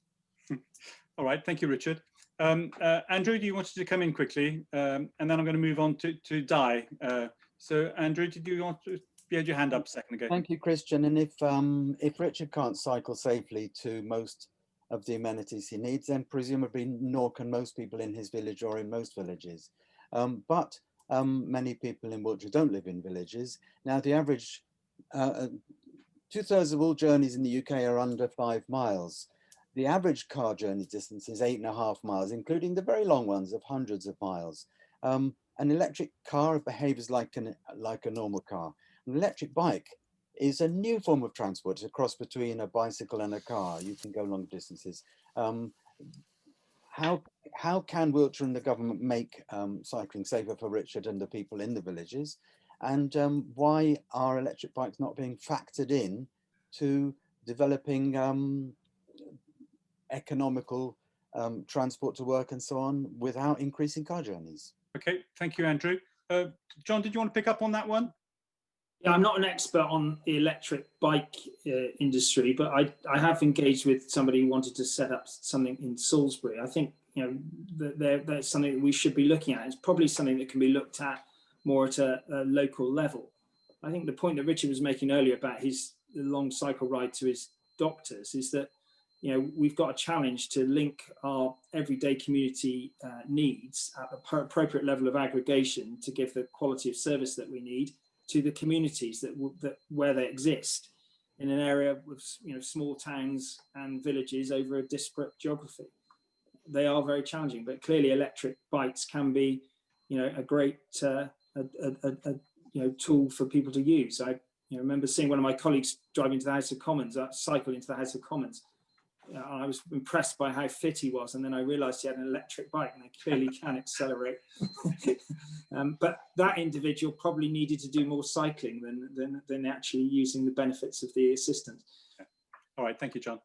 All right, thank you, Richard. Andrew, do you want to come in quickly? And then I'm going to move on to Di. So, Andrew, did you want to? You had your hand up a second ago. Thank you, Christian. And if Richard can't cycle safely to most of the amenities he needs, then presumably nor can most people in his village or in most villages. But many people in Wiltshire don't live in villages. Now, the average, 2/3 of all journeys in the UK are under 5 miles. The average car journey distance is 8.5 miles, including the very long ones of hundreds of miles. An electric car behaves like a normal car. An electric bike is a new form of transport. It's a cross between a bicycle and a car. You can go long distances. How can Wiltshire and the government make cycling safer for Richard and the people in the villages? And why are electric bikes not being factored in to developing economical transport to work and so on without increasing car journeys. Okay, thank you, Andrew. John, did you want to pick up on that one? Yeah, I'm not an expert on the electric bike industry, but I have engaged with somebody who wanted to set up something in Salisbury. I think, you know, that's something that we should be looking at. It's probably something that can be looked at more at a local level. I think the point that Richard was making earlier about his long cycle ride to his doctors is that, you know, we've got a challenge to link our everyday community needs at the appropriate level of aggregation to give the quality of service that we need to the communities that where they exist in an area with, you know, small towns and villages over a disparate geography. They are very challenging, but clearly electric bikes can be, you know, a great you know, tool for people to use. I remember seeing one of my colleagues driving to the House of Commons, cycle into the House of Commons. I was impressed by how fit he was, and then I realised he had an electric bike, and they clearly can accelerate. But that individual probably needed to do more cycling than actually using the benefits of the assistance. All right, thank you, John.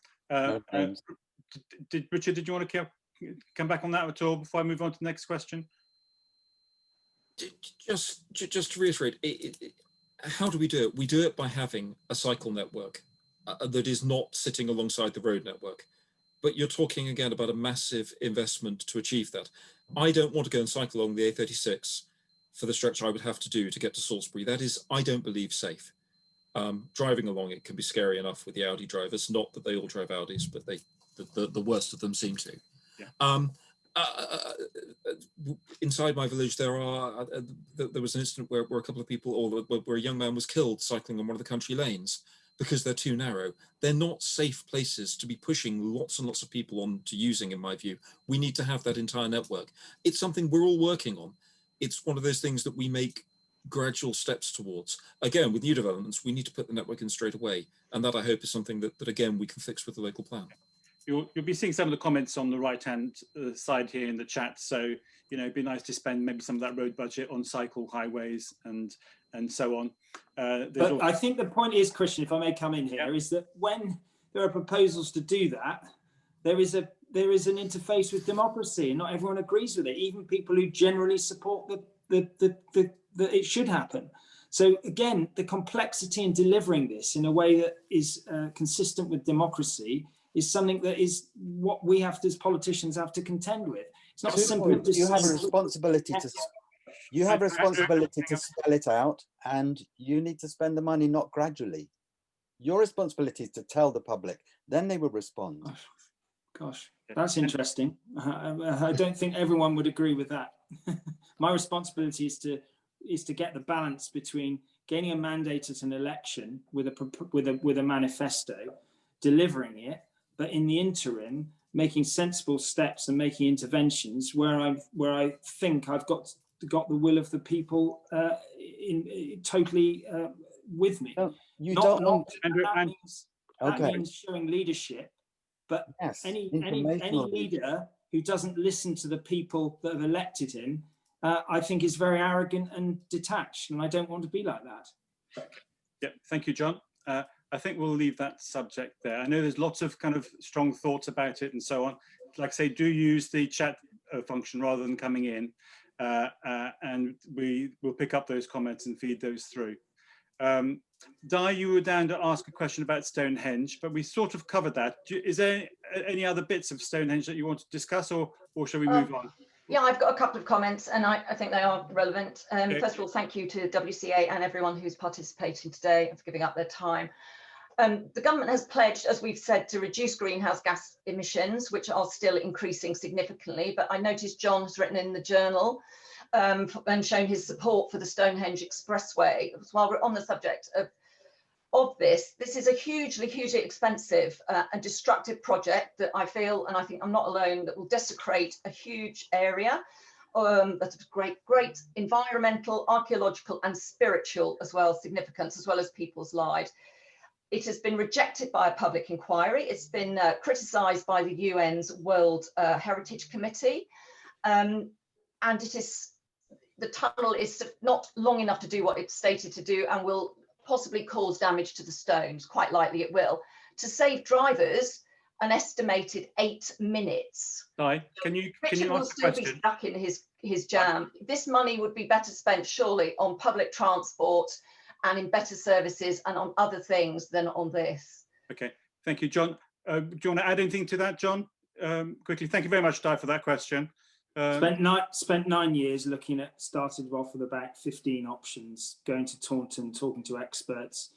Richard, did you want to come back on that at all before I move on to the next question? Just to reiterate, how do we do it? We do it by having a cycle network that is not sitting alongside the road network. But you're talking again about a massive investment to achieve that. I don't want to go and cycle along the A36 for the stretch I would have to do to get to Salisbury. That is, I don't believe, safe. Driving along it can be scary enough with the Audi drivers. Not that they all drive Audis, but the worst of them seem to. Yeah. Inside my village, there was an incident where a couple of people, or where a young man was killed cycling on one of the country lanes because they're too narrow. They're not safe places to be pushing lots and lots of people on to using, in my view. We need to have that entire network. It's something we're all working on. It's one of those things that we make gradual steps towards. Again, with new developments, we need to put the network in straight away. And that, I hope, is something that again, we can fix with the local plan. You'll be seeing some of the comments on the right-hand side here in the chat. So, you know, it'd be nice to spend maybe some of that road budget on cycle highways and so on. But I think the point is, Christian, if I may come in here, is that when there are proposals to do that, there is an interface with democracy, and not everyone agrees with it. Even people who generally support that it should happen. So again, the complexity in delivering this in a way that is consistent with democracy is something that is what we have to, as politicians, have to contend with. It's not simple. You have a responsibility to. You have a responsibility to spell it out, and you need to spend the money not gradually. Your responsibility is to tell the public, then they will respond. Gosh, that's interesting. I don't think everyone would agree with that. My responsibility is to get the balance between gaining a mandate at an election with a manifesto, delivering it, but in the interim, making sensible steps and making interventions where I think I've got the will of the people totally with me. No, you that okay. means showing leadership, but yes, any leader who doesn't listen to the people that have elected him, I think is very arrogant and detached, and I don't want to be like that. Yeah, thank you, John. I think we'll leave that subject there. I know there's lots of kind of strong thoughts about it and so on. Like I say, do use the chat function rather than coming in, and we will pick up those comments and feed those through. Di, you were down to ask a question about Stonehenge, but we sort of covered that. Is there any other bits of Stonehenge that you want to discuss, or shall we move on? Yeah, I've got a couple of comments, and I think they are relevant. Okay. First of all, thank you to WCA and everyone who's participating today and for giving up their time. The government has pledged, as we've said, to reduce greenhouse gas emissions, which are still increasing significantly. But I noticed John has written in the journal and shown his support for the Stonehenge Expressway. While we're on the subject of this is a hugely expensive and destructive project that I feel, and I think I'm not alone, that will desecrate a huge area that's great environmental, archaeological and spiritual as well significance, as well as people's lives. It has been rejected by a public inquiry. It's been criticised by the UN's World Heritage Committee, and the tunnel is not long enough to do what it's stated to do, and will possibly cause damage to the stones. Quite likely it will. To save drivers an estimated 8 minutes. Di, can you Richard will ask the still be question? stuck in his jam. This money would be better spent surely on public transport and in better services and on other things than on this. Okay, thank you, John. Do you want to add anything to that, John? Quickly, thank you very much, Di, for that question. Spent 9 years looking at, started off with about 15 options, going to Taunton, talking to experts,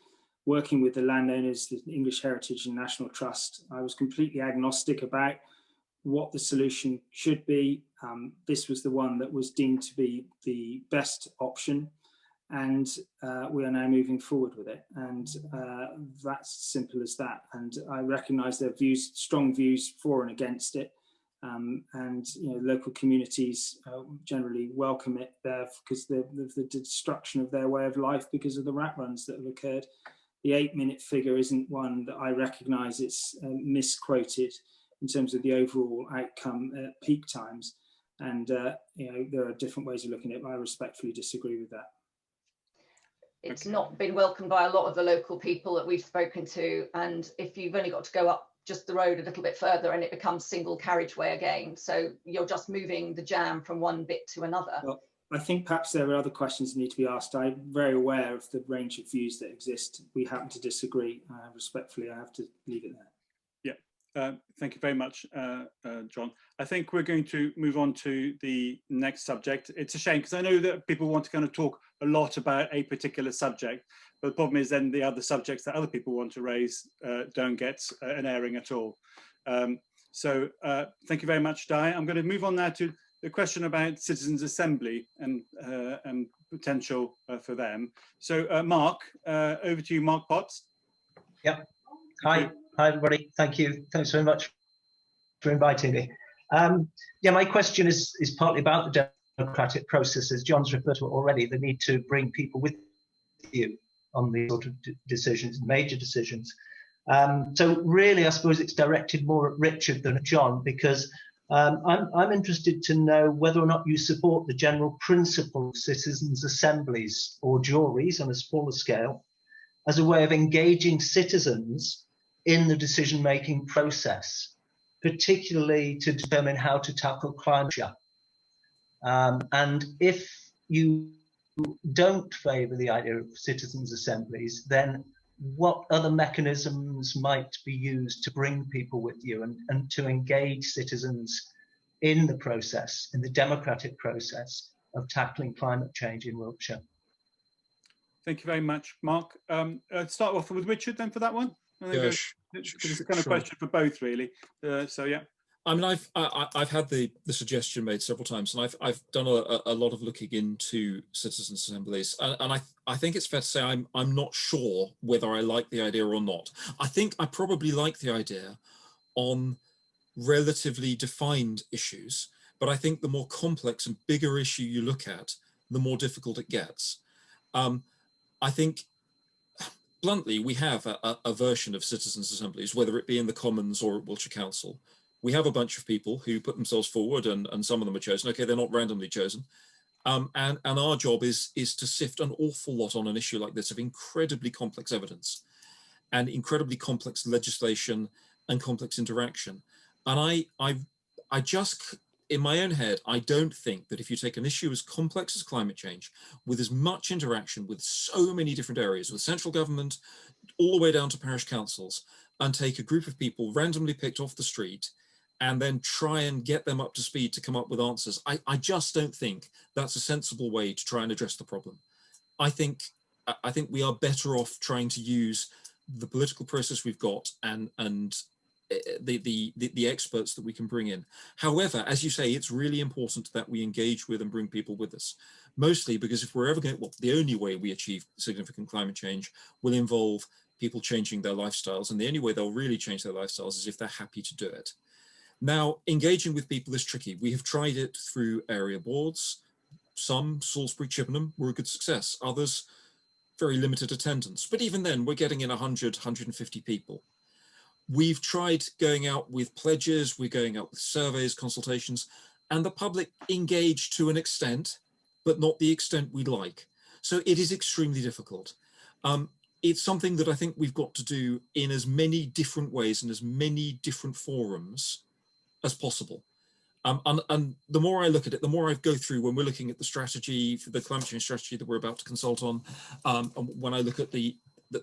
working with the landowners, the English Heritage and National Trust. I was completely agnostic about what the solution should be. This was the one that was deemed to be the best option, and we are now moving forward with it. And that's simple as that. And I recognise their views, strong views for and against it. And local communities generally welcome it there because the destruction of their way of life because of the rat runs that have occurred. The 8-minute figure isn't one that I recognise. It's misquoted in terms of the overall outcome at peak times. And there are different ways of looking at it, but I respectfully disagree with that. It's not been welcomed by a lot of the local people that we've spoken to. And if you've only got to go up just the road a little bit further and it becomes single carriageway again. So you're just moving the jam from one bit to another. Well, I think perhaps there are other questions that need to be asked. I'm very aware of the range of views that exist. We happen to disagree. Respectfully, I have to leave it there. Thank you very much, John. I think we're going to move on to the next subject. It's a shame because I know that people want to kind of talk a lot about a particular subject, but the problem is then the other subjects that other people want to raise don't get an airing at all. So thank you very much, Di. I'm going to move on now to the question about Citizens' Assembly and potential for them. So Mark, over to you, Mark Potts. Yep. Hi everybody. Thank you. Thanks very much for inviting me. Yeah, my question is partly about the democratic process, as John's referred to it already, the need to bring people with you on these sort of decisions, major decisions. So really, I suppose it's directed more at Richard than at John, because I'm interested to know whether or not you support the general principle of citizens' assemblies or juries on a smaller scale as a way of engaging citizens in the decision-making process, particularly to determine how to tackle climate change. And if you don't favour the idea of citizens' assemblies, then what other mechanisms might be used to bring people with you and to engage citizens in the process, in the democratic process of tackling climate change in Wiltshire? Thank you very much, Mark. Start off with Richard then for that one. It's a kind of question for both, really. So yeah. I mean, I've had the suggestion made several times, and I've done a lot of looking into citizens' assemblies, and I think it's fair to say I'm not sure whether I like the idea or not. I think I probably like the idea on relatively defined issues, but I think the more complex and bigger issue you look at, the more difficult it gets. I think, bluntly, we have a version of citizens' assemblies, whether it be in the Commons or at Wiltshire Council. We have a bunch of people who put themselves forward, and some of them are chosen. Okay, they're not randomly chosen. And our job is to sift an awful lot on an issue like this of incredibly complex evidence and incredibly complex legislation and complex interaction. And I just, in my own head, I don't think that if you take an issue as complex as climate change, with as much interaction with so many different areas, with central government, all the way down to parish councils, and take a group of people randomly picked off the street and then try and get them up to speed to come up with answers. I just don't think that's a sensible way to try and address the problem. I think we are better off trying to use the political process we've got and the experts that we can bring in. However, as you say, it's really important that we engage with and bring people with us, mostly because if we're ever going, well, the only way we achieve significant climate change will involve people changing their lifestyles, and the only way they'll really change their lifestyles is if they're happy to do it. Now, engaging with people is tricky. We have tried it through area boards. Some, Salisbury, Chippenham, were a good success. Others, very limited attendance. But even then, we're getting in 100, 150 people. We've tried going out with pledges, we're going out with surveys, consultations, and the public engaged to an extent, but not the extent we'd like. So it is extremely difficult. it's something that I think we've got to do in as many different ways and as many different forums as possible. And the more I look at it, the more I go through when we're looking at the strategy, for the climate change strategy that we're about to consult on, and when I look at the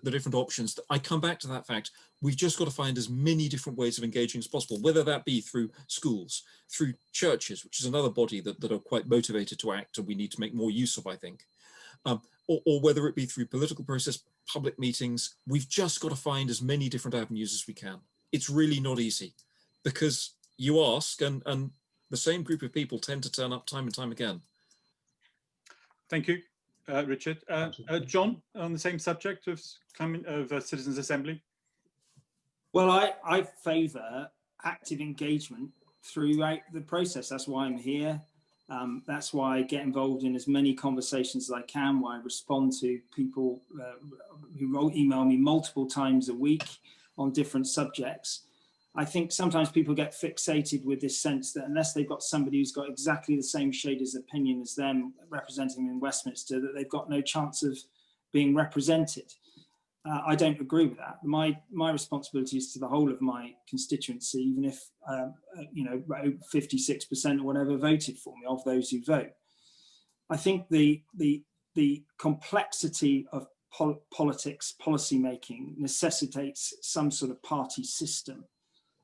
different options, I come back to that fact. We've just got to find as many different ways of engaging as possible, whether that be through schools, through churches, which is another body that are quite motivated to act and we need to make more use of, I think, or whether it be through political process, public meetings. We've just got to find as many different avenues as we can. It's really not easy, because you ask and the same group of people tend to turn up time and time again. Thank you, Richard. John, on the same subject of Citizens Assembly. Well, I favour active engagement throughout the process. That's why I'm here. That's why I get involved in as many conversations as I can, why I respond to people who email me multiple times a week on different subjects. I think sometimes people get fixated with this sense that unless they've got somebody who's got exactly the same shade as opinion as them representing them in Westminster, that they've got no chance of being represented. I don't agree with that. My responsibility is to the whole of my constituency, even if 56% or whatever voted for me of those who vote. I think the complexity of politics, policy making necessitates some sort of party system.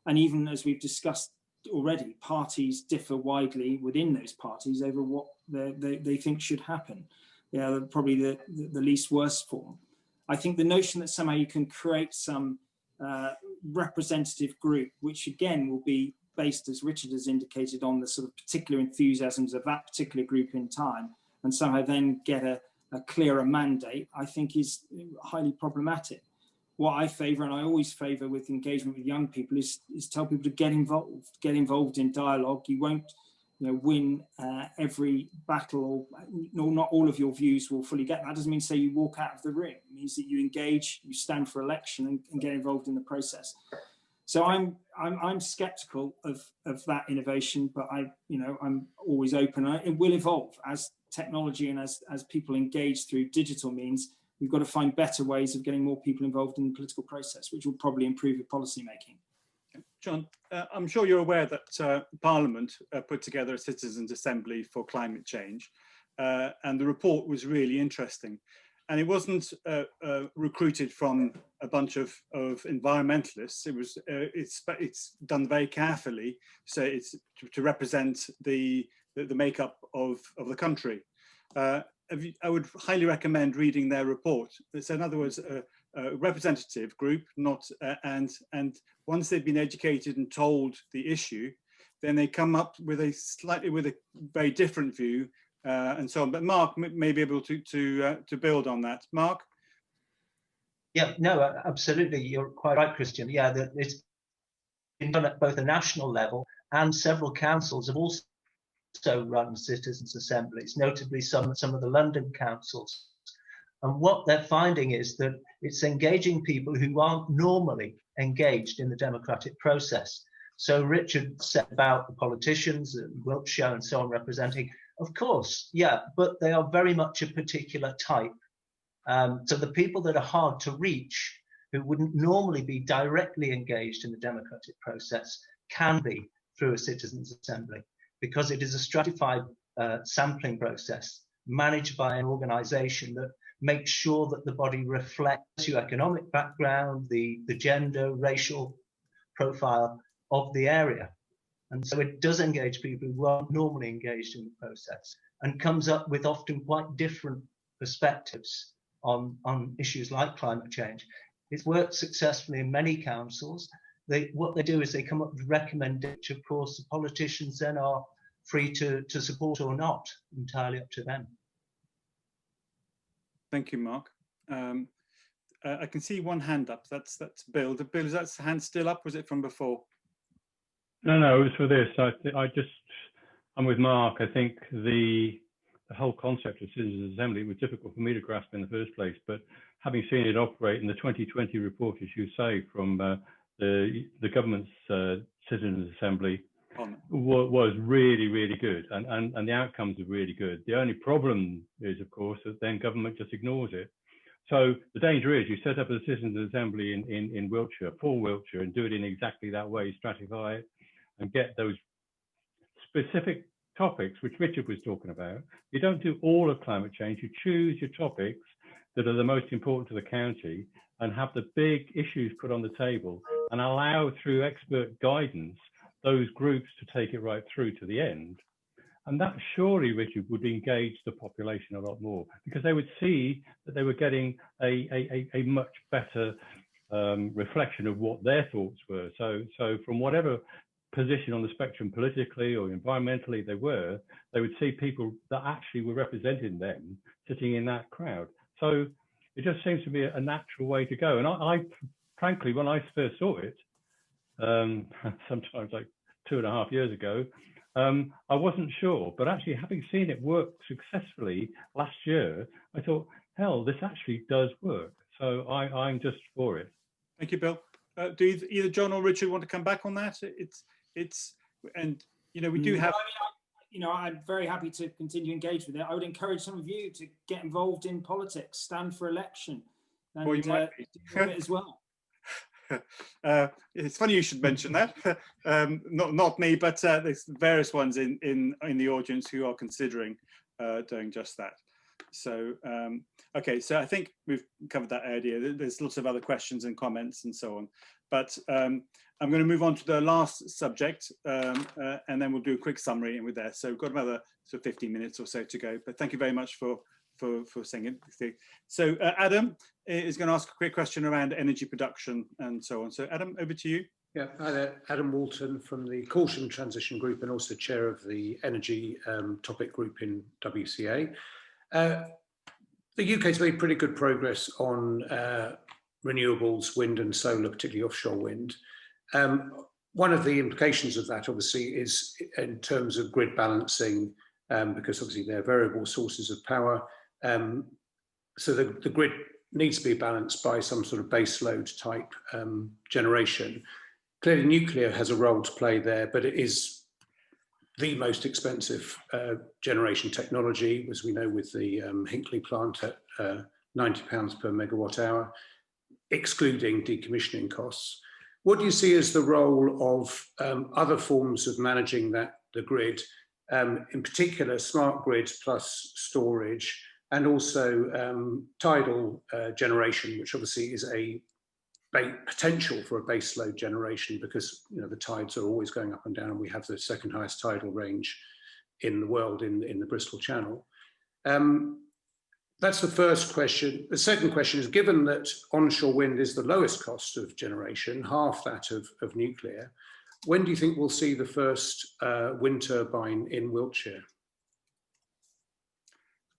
And even as we've discussed already, parties differ widely within those parties over what they think should happen. Yeah, probably the least worst form. I think the notion that somehow you can create some representative group, which again will be based, as Richard has indicated, on the sort of particular enthusiasms of that particular group in time, and somehow then get a clearer mandate, I think is highly problematic. What I favour, and I always favour with engagement with young people, is tell people to get involved in dialogue. You won't win every battle, or not all of your views will fully get. That doesn't mean say you walk out of the room. It means that you engage, you stand for election, and get involved in the process. So I'm sceptical of that innovation, but I'm always open. It will evolve as technology and as people engage through digital means. We've got to find better ways of getting more people involved in the political process, which will probably improve your policy making. John, I'm sure you're aware that Parliament put together a Citizens Assembly for climate change, and the report was really interesting. And it wasn't recruited from a bunch of environmentalists. It was it's done very carefully, so it's to represent the makeup of the country. I would highly recommend reading their report. So in other words, a representative group, not and once they've been educated and told the issue, then they come up with a very different view and so on. But Mark may be able to build on that. Mark? Yeah, no, absolutely. You're quite right, Christian. Yeah, it's been done at both a national level, and several councils have also run citizens' assemblies, notably some of the London councils. And what they're finding is that it's engaging people who aren't normally engaged in the democratic process. So Richard said about the politicians in Wiltshire and so on representing, of course, yeah, but they are very much a particular type. So the people that are hard to reach, who wouldn't normally be directly engaged in the democratic process, can be through a citizens' assembly, because it is a stratified sampling process managed by an organisation that makes sure that the body reflects your economic background, the gender, racial profile of the area. And so it does engage people who aren't normally engaged in the process, and comes up with often quite different perspectives on issues like climate change. It's worked successfully in many councils. What they do is they come up with recommendations, which of course the politicians then are free to support or not, entirely up to them. Thank you, Mark. I can see one hand up. That's Bill. Bill, is that hand still up? Was it from before? No, it was for this. I'm with Mark. I think the whole concept of Citizens' Assembly was difficult for me to grasp in the first place, but having seen it operate in the 2020 report, as you say, from the government's Citizens' Assembly, was really, really good, and the outcomes are really good. The only problem is, of course, that then government just ignores it. So the danger is you set up a citizens' assembly in Wiltshire, for Wiltshire, and do it in exactly that way, stratify it, and get those specific topics, which Richard was talking about. You don't do all of climate change, you choose your topics that are the most important to the county and have the big issues put on the table and allow, through expert guidance, those groups to take it right through to the end. And that surely, Richard, would engage the population a lot more, because they would see that they were getting a much better reflection of what their thoughts were. So from whatever position on the spectrum politically or environmentally they would see people that actually were representing them sitting in that crowd. So it just seems to be a natural way to go. And I frankly, when I first saw it, sometimes like 2.5 years ago, I wasn't sure, but actually having seen it work successfully last year, I thought, hell, this actually does work. So I'm just for it. Thank you, Bill. Do either John or Richard want to come back on that? And you know, we do have. You know, I'm very happy to continue engage with it. I would encourage some of you to get involved in politics, stand for election, and Well, you might do it as well. It's funny you should mention that. Not me, but there's various ones in the audience who are considering doing just that. So okay, so I think we've covered that area. There's lots of other questions and comments and so on, but I'm going to move on to the last subject, and then we'll do a quick summary and with there. So we've got another sort of 15 minutes or so to go, but thank you very much for saying it. So Adam is going to ask a quick question around energy production and so on. So Adam, over to you. Yeah, hi there, Adam Walton from the Caution Transition Group and also chair of the energy topic group in WCA. The UK's made pretty good progress on renewables, wind and solar, particularly offshore wind. One of the implications of that obviously is in terms of grid balancing, because obviously they're variable sources of power. So the grid needs to be balanced by some sort of base load type generation. Clearly nuclear has a role to play there, but it is the most expensive generation technology, as we know, with the Hinkley plant at £90 per megawatt hour, excluding decommissioning costs. What do you see as the role of other forms of managing the grid, in particular smart grid plus storage, and also tidal generation, which obviously is a potential for a base load generation, because the tides are always going up and down. We have the second highest tidal range in the world in the Bristol Channel. That's the first question. The second question is, given that onshore wind is the lowest cost of generation, half that of nuclear, when do you think we'll see the first wind turbine in Wiltshire?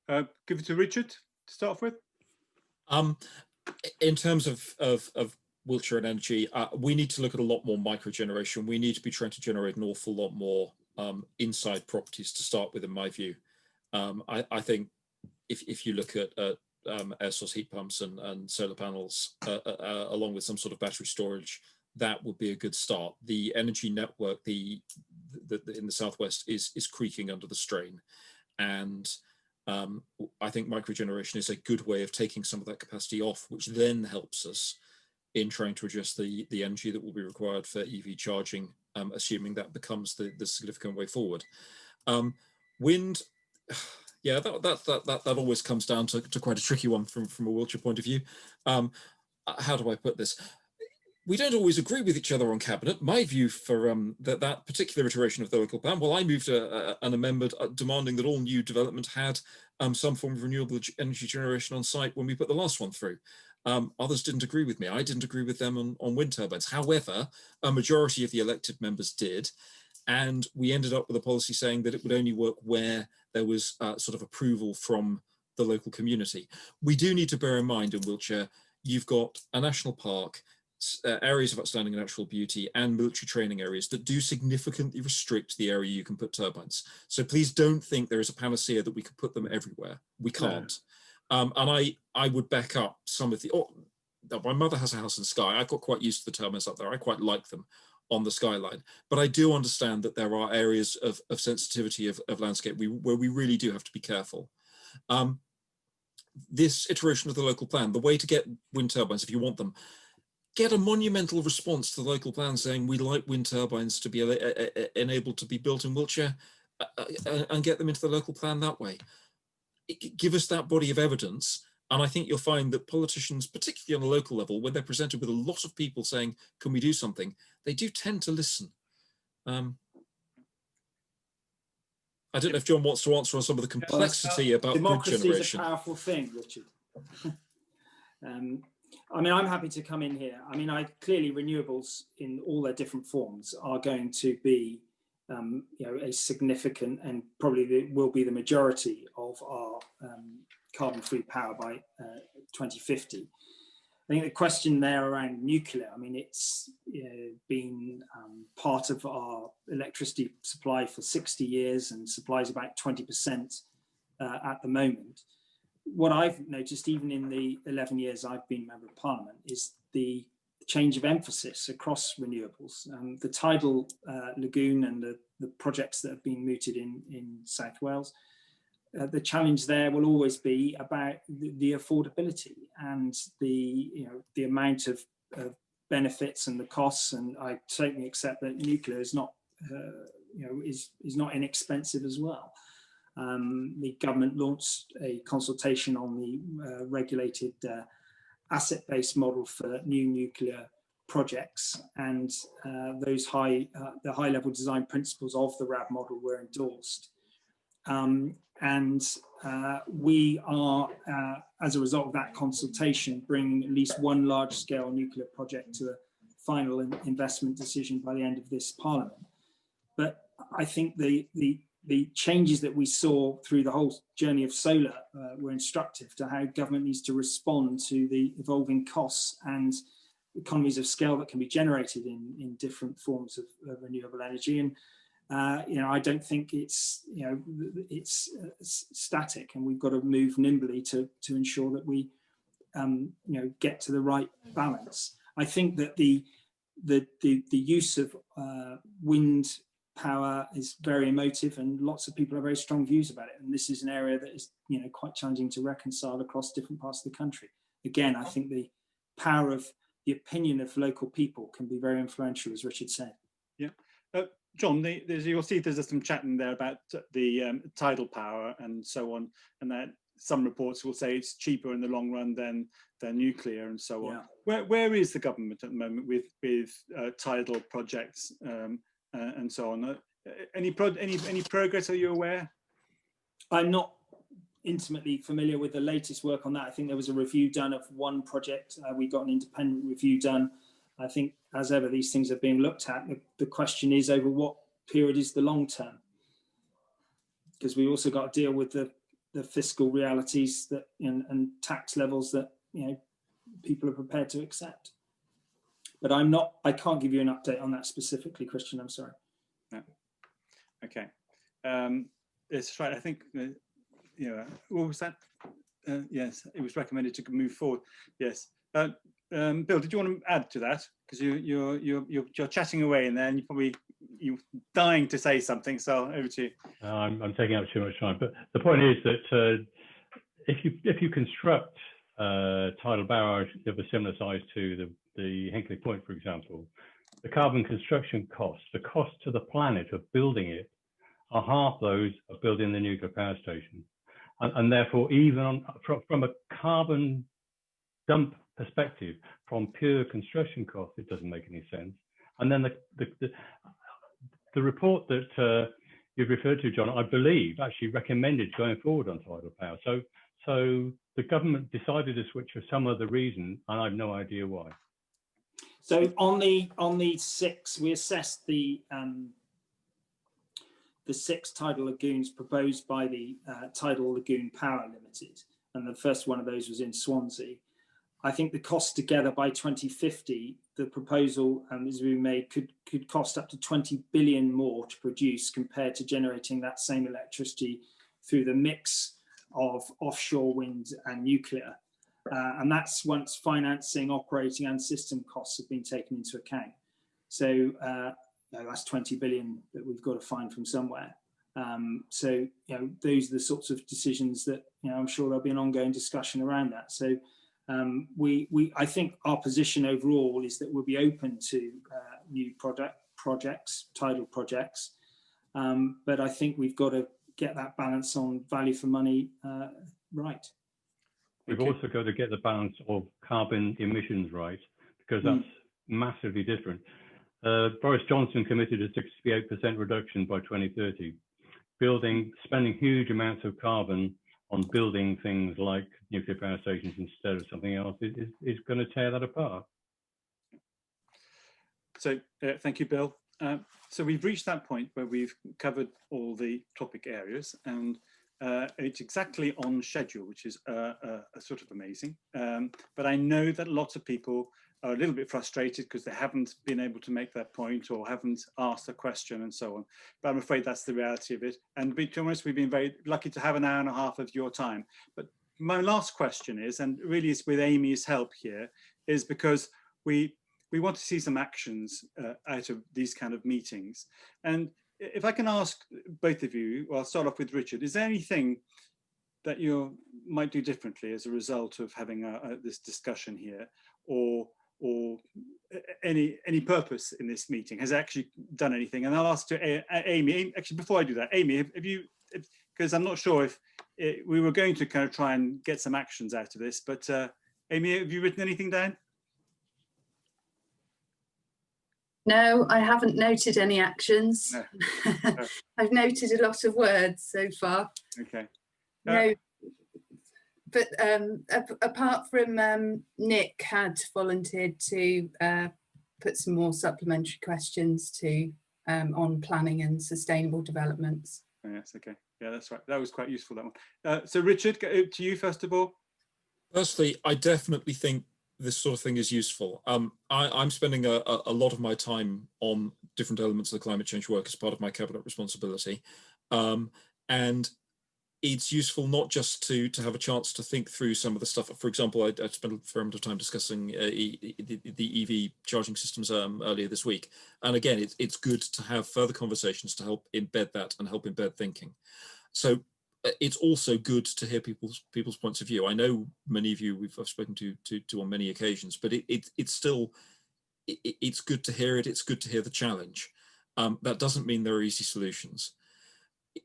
Give it to Richard to start off with. In terms of Wiltshire and energy, we need to look at a lot more micro generation. We need to be trying to generate an awful lot more inside properties to start with, in my view. I think if you look at air source heat pumps and solar panels, along with some sort of battery storage, that would be a good start. The energy network in the southwest is creaking under the strain, and I think microgeneration is a good way of taking some of that capacity off, which then helps us in trying to address the energy that will be required for EV charging, assuming that becomes the significant way forward. Wind, yeah, that always comes down to quite a tricky one from a Wiltshire point of view. How do I put this? We don't always agree with each other on cabinet. My view for that particular iteration of the local plan, well, I moved an amendment demanding that all new development had some form of renewable energy generation on site when we put the last one through. Others didn't agree with me. I didn't agree with them on wind turbines. However, a majority of the elected members did. And we ended up with a policy saying that it would only work where there was sort of approval from the local community. We do need to bear in mind in Wiltshire, you've got a national park, areas of outstanding natural beauty and military training areas that do significantly restrict the area you can put turbines. So please don't think there is a panacea that we could put them everywhere. We can't. No. And I would back up some of the, my mother has a house in Skye. I got quite used to the turbines up there. I quite like them on the skyline, but I do understand that there are areas of sensitivity of landscape where we really do have to be careful. this iteration of the local plan, the way to get wind turbines, if you want them, get a monumental response to the local plan saying we like wind turbines to be enabled to be built in Wiltshire, and get them into the local plan that way. Give us that body of evidence. And I think you'll find that politicians, particularly on a local level, when they're presented with a lot of people saying, can we do something, they do tend to listen. I don't know if John wants to answer on some of the complexity about democracy grid is a generation. powerful thing, Richard. I mean, I'm happy to come in here. I mean, clearly renewables in all their different forms are going to be, you know, a significant and probably will be the majority of our carbon-free power by 2050. I think the question there around nuclear, I mean, it's been part of our electricity supply for 60 years and supplies about 20% at the moment. What I've noticed, even in the 11 years I've been Member of Parliament, is the change of emphasis across renewables. The tidal lagoon and the projects that have been mooted in South Wales, the challenge there will always be about the affordability and the amount of benefits and the costs. And I totally accept that nuclear is not is not inexpensive as well. The government launched a consultation on the regulated asset-based model for new nuclear projects, and those the high-level design principles of the RAB model were endorsed. We are, as a result of that consultation, bringing at least one large-scale nuclear project to a final investment decision by the end of this Parliament. But I think the changes that we saw through the whole journey of solar were instructive to how government needs to respond to the evolving costs and economies of scale that can be generated in different forms of renewable energy. And I don't think it's static, and we've got to move nimbly to ensure that we get to the right balance. I think that the use of wind power is very emotive, and lots of people have very strong views about it. And this is an area that is quite challenging to reconcile across different parts of the country. Again, I think the power of the opinion of local people can be very influential, as Richard said. Yeah. John, you'll see there's some chatting there about the tidal power and so on, and that some reports will say it's cheaper in the long run than nuclear and so on. Yeah. Where is the government at the moment with tidal projects and so on? Any progress? Are you aware? I'm not intimately familiar with the latest work on that. I think there was a review done of one project. We got an independent review done. I think, as ever, these things are being looked at. The question is, over what period is the long term? Because we also got to deal with the fiscal realities that and tax levels that people are prepared to accept. But I can't give you an update on that specifically, Christian. I'm sorry. No. Okay. It's right. I think what was that? Yes, it was recommended to move forward. Yes. Bill, did you want to add to that? Because you're chatting away in there, and you're dying to say something. So over to you. I'm taking up too much time, but the point is that if you construct tidal barrage of a similar size to the Hinkley Point, for example, the carbon construction costs, the cost to the planet of building it, are half those of building the nuclear power station, and therefore even from a carbon dump perspective, from pure construction costs, it doesn't make any sense. And then the report that you've referred to, John, I believe actually recommended going forward on tidal power. So the government decided to switch for some other reason, and I've no idea why. So on the 6, we assessed the 6 tidal lagoons proposed by the Tidal Lagoon Power Limited, and the first one of those was in Swansea. I think the cost together by 2050, the proposal as we made could cost up to 20 billion more to produce compared to generating that same electricity through the mix of offshore wind and nuclear. And that's once financing, operating and system costs have been taken into account. So that's 20 billion that we've got to find from somewhere. So, you know, those are the sorts of decisions that, you know, I'm sure there'll be an ongoing discussion around that. So I think our position overall is that we'll be open to new projects, tidal projects. But I think we've got to get that balance on value for money right. We've also got to get the balance of carbon emissions right, because that's massively different. Boris Johnson committed a 68% reduction by 2030. Spending huge amounts of carbon on building things like nuclear power stations instead of something else is going to tear that apart. So thank you, Bill. So we've reached that point where we've covered all the topic areas, and it's exactly on schedule, which is sort of amazing. But I know that lots of people are a little bit frustrated because they haven't been able to make that point or haven't asked a question and so on. But I'm afraid that's the reality of it. And to be honest, we've been very lucky to have an hour and a half of your time. But my last question is, and really it's with Amy's help here, is because we want to see some actions out of these kind of meetings. And if I can ask both of you, well, I'll start off with Richard, is there anything that you might do differently as a result of having this discussion here, or any purpose in this meeting? Has it actually done anything? And I'll ask to Amy. Actually, before I do that, Amy, have you, because I'm not sure if we were going to kind of try and get some actions out of this, but Amy, have you written anything down? No, I haven't noted any actions. No. I've noted a lot of words so far. Okay. No, but apart from Nick had volunteered to put some more supplementary questions to on planning and sustainable developments. Oh, yes, okay. Yeah, that's right. That was quite useful, that one. So Richard, to you first of all. Firstly, I definitely think this sort of thing is useful. I'm spending a lot of my time on different elements of the climate change work as part of my cabinet responsibility. And it's useful not just to have a chance to think through some of the stuff. For example, I spent a fair amount of time discussing the EV charging systems earlier this week. And again, it's good to have further conversations to help embed that and help embed thinking. So it's also good to hear people's points of view. I know many of you I've spoken to on many occasions, but it's still, it's good to hear it. It's good to hear the challenge. That doesn't mean there are easy solutions.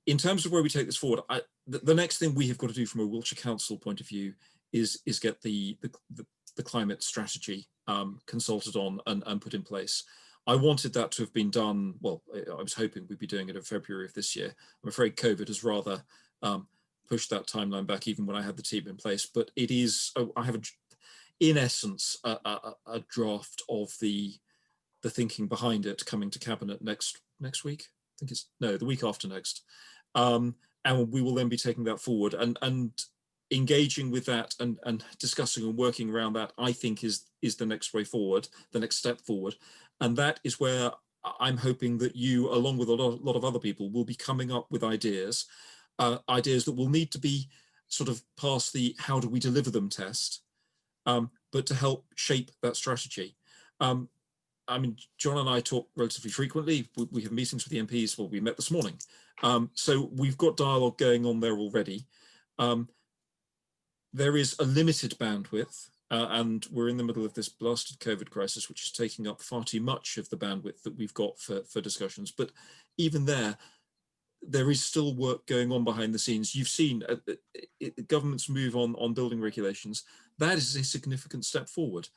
In terms of where we take this forward, the next thing we have got to do from a Wiltshire Council point of view is get the climate strategy consulted on and put in place. I wanted that to have been done, well, I was hoping we'd be doing it in February of this year. I'm afraid COVID has rather pushed that timeline back even when I had the team in place, but it is, I have in essence a draft of the thinking behind it coming to Cabinet next week. I think it's, no, the week after next. And we will then be taking that forward and engaging with that and discussing and working around that, I think is the next way forward, the next step forward. And that is where I'm hoping that you, along with a lot of other people, will be coming up with ideas that will need to be sort of past the how do we deliver them test, but to help shape that strategy. I mean, John and I talk relatively frequently. We have meetings with the MPs. Well, we met this morning. So we've got dialogue going on there already. There is a limited bandwidth, and we're in the middle of this blasted COVID crisis, which is taking up far too much of the bandwidth that we've got for discussions. But even there is still work going on behind the scenes. You've seen government's move on building regulations. That is a significant step forward.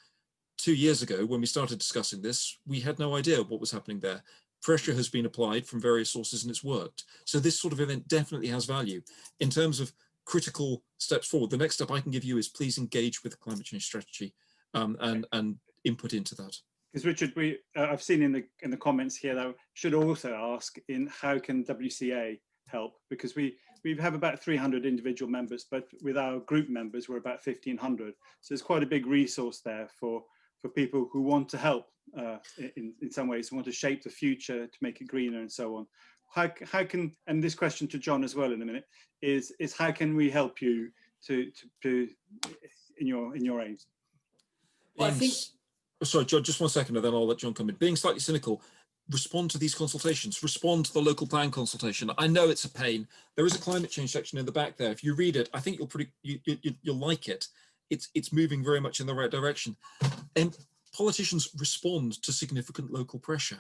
2 years ago, when we started discussing this, we had no idea what was happening there. Pressure has been applied from various sources and it's worked. So this sort of event definitely has value. In terms of critical steps forward, the next step I can give you is please engage with the climate change strategy and input into that. Because Richard, I've seen in the comments here that I should also ask in how can WCA help, because we have about 300 individual members, but with our group members we're about 1,500. So there's quite a big resource there for people who want to help in some ways, who want to shape the future to make it greener and so on. How can, and this question to John as well in a minute, is how can we help you to in your aims? Well, I think. Sorry, John, just 1 second, and then I'll let John come in. Being slightly cynical, respond to these consultations, respond to the local plan consultation. I know it's a pain. There is a climate change section in the back there. If you read it, I think you'll like it. It's moving very much in the right direction. And politicians respond to significant local pressure.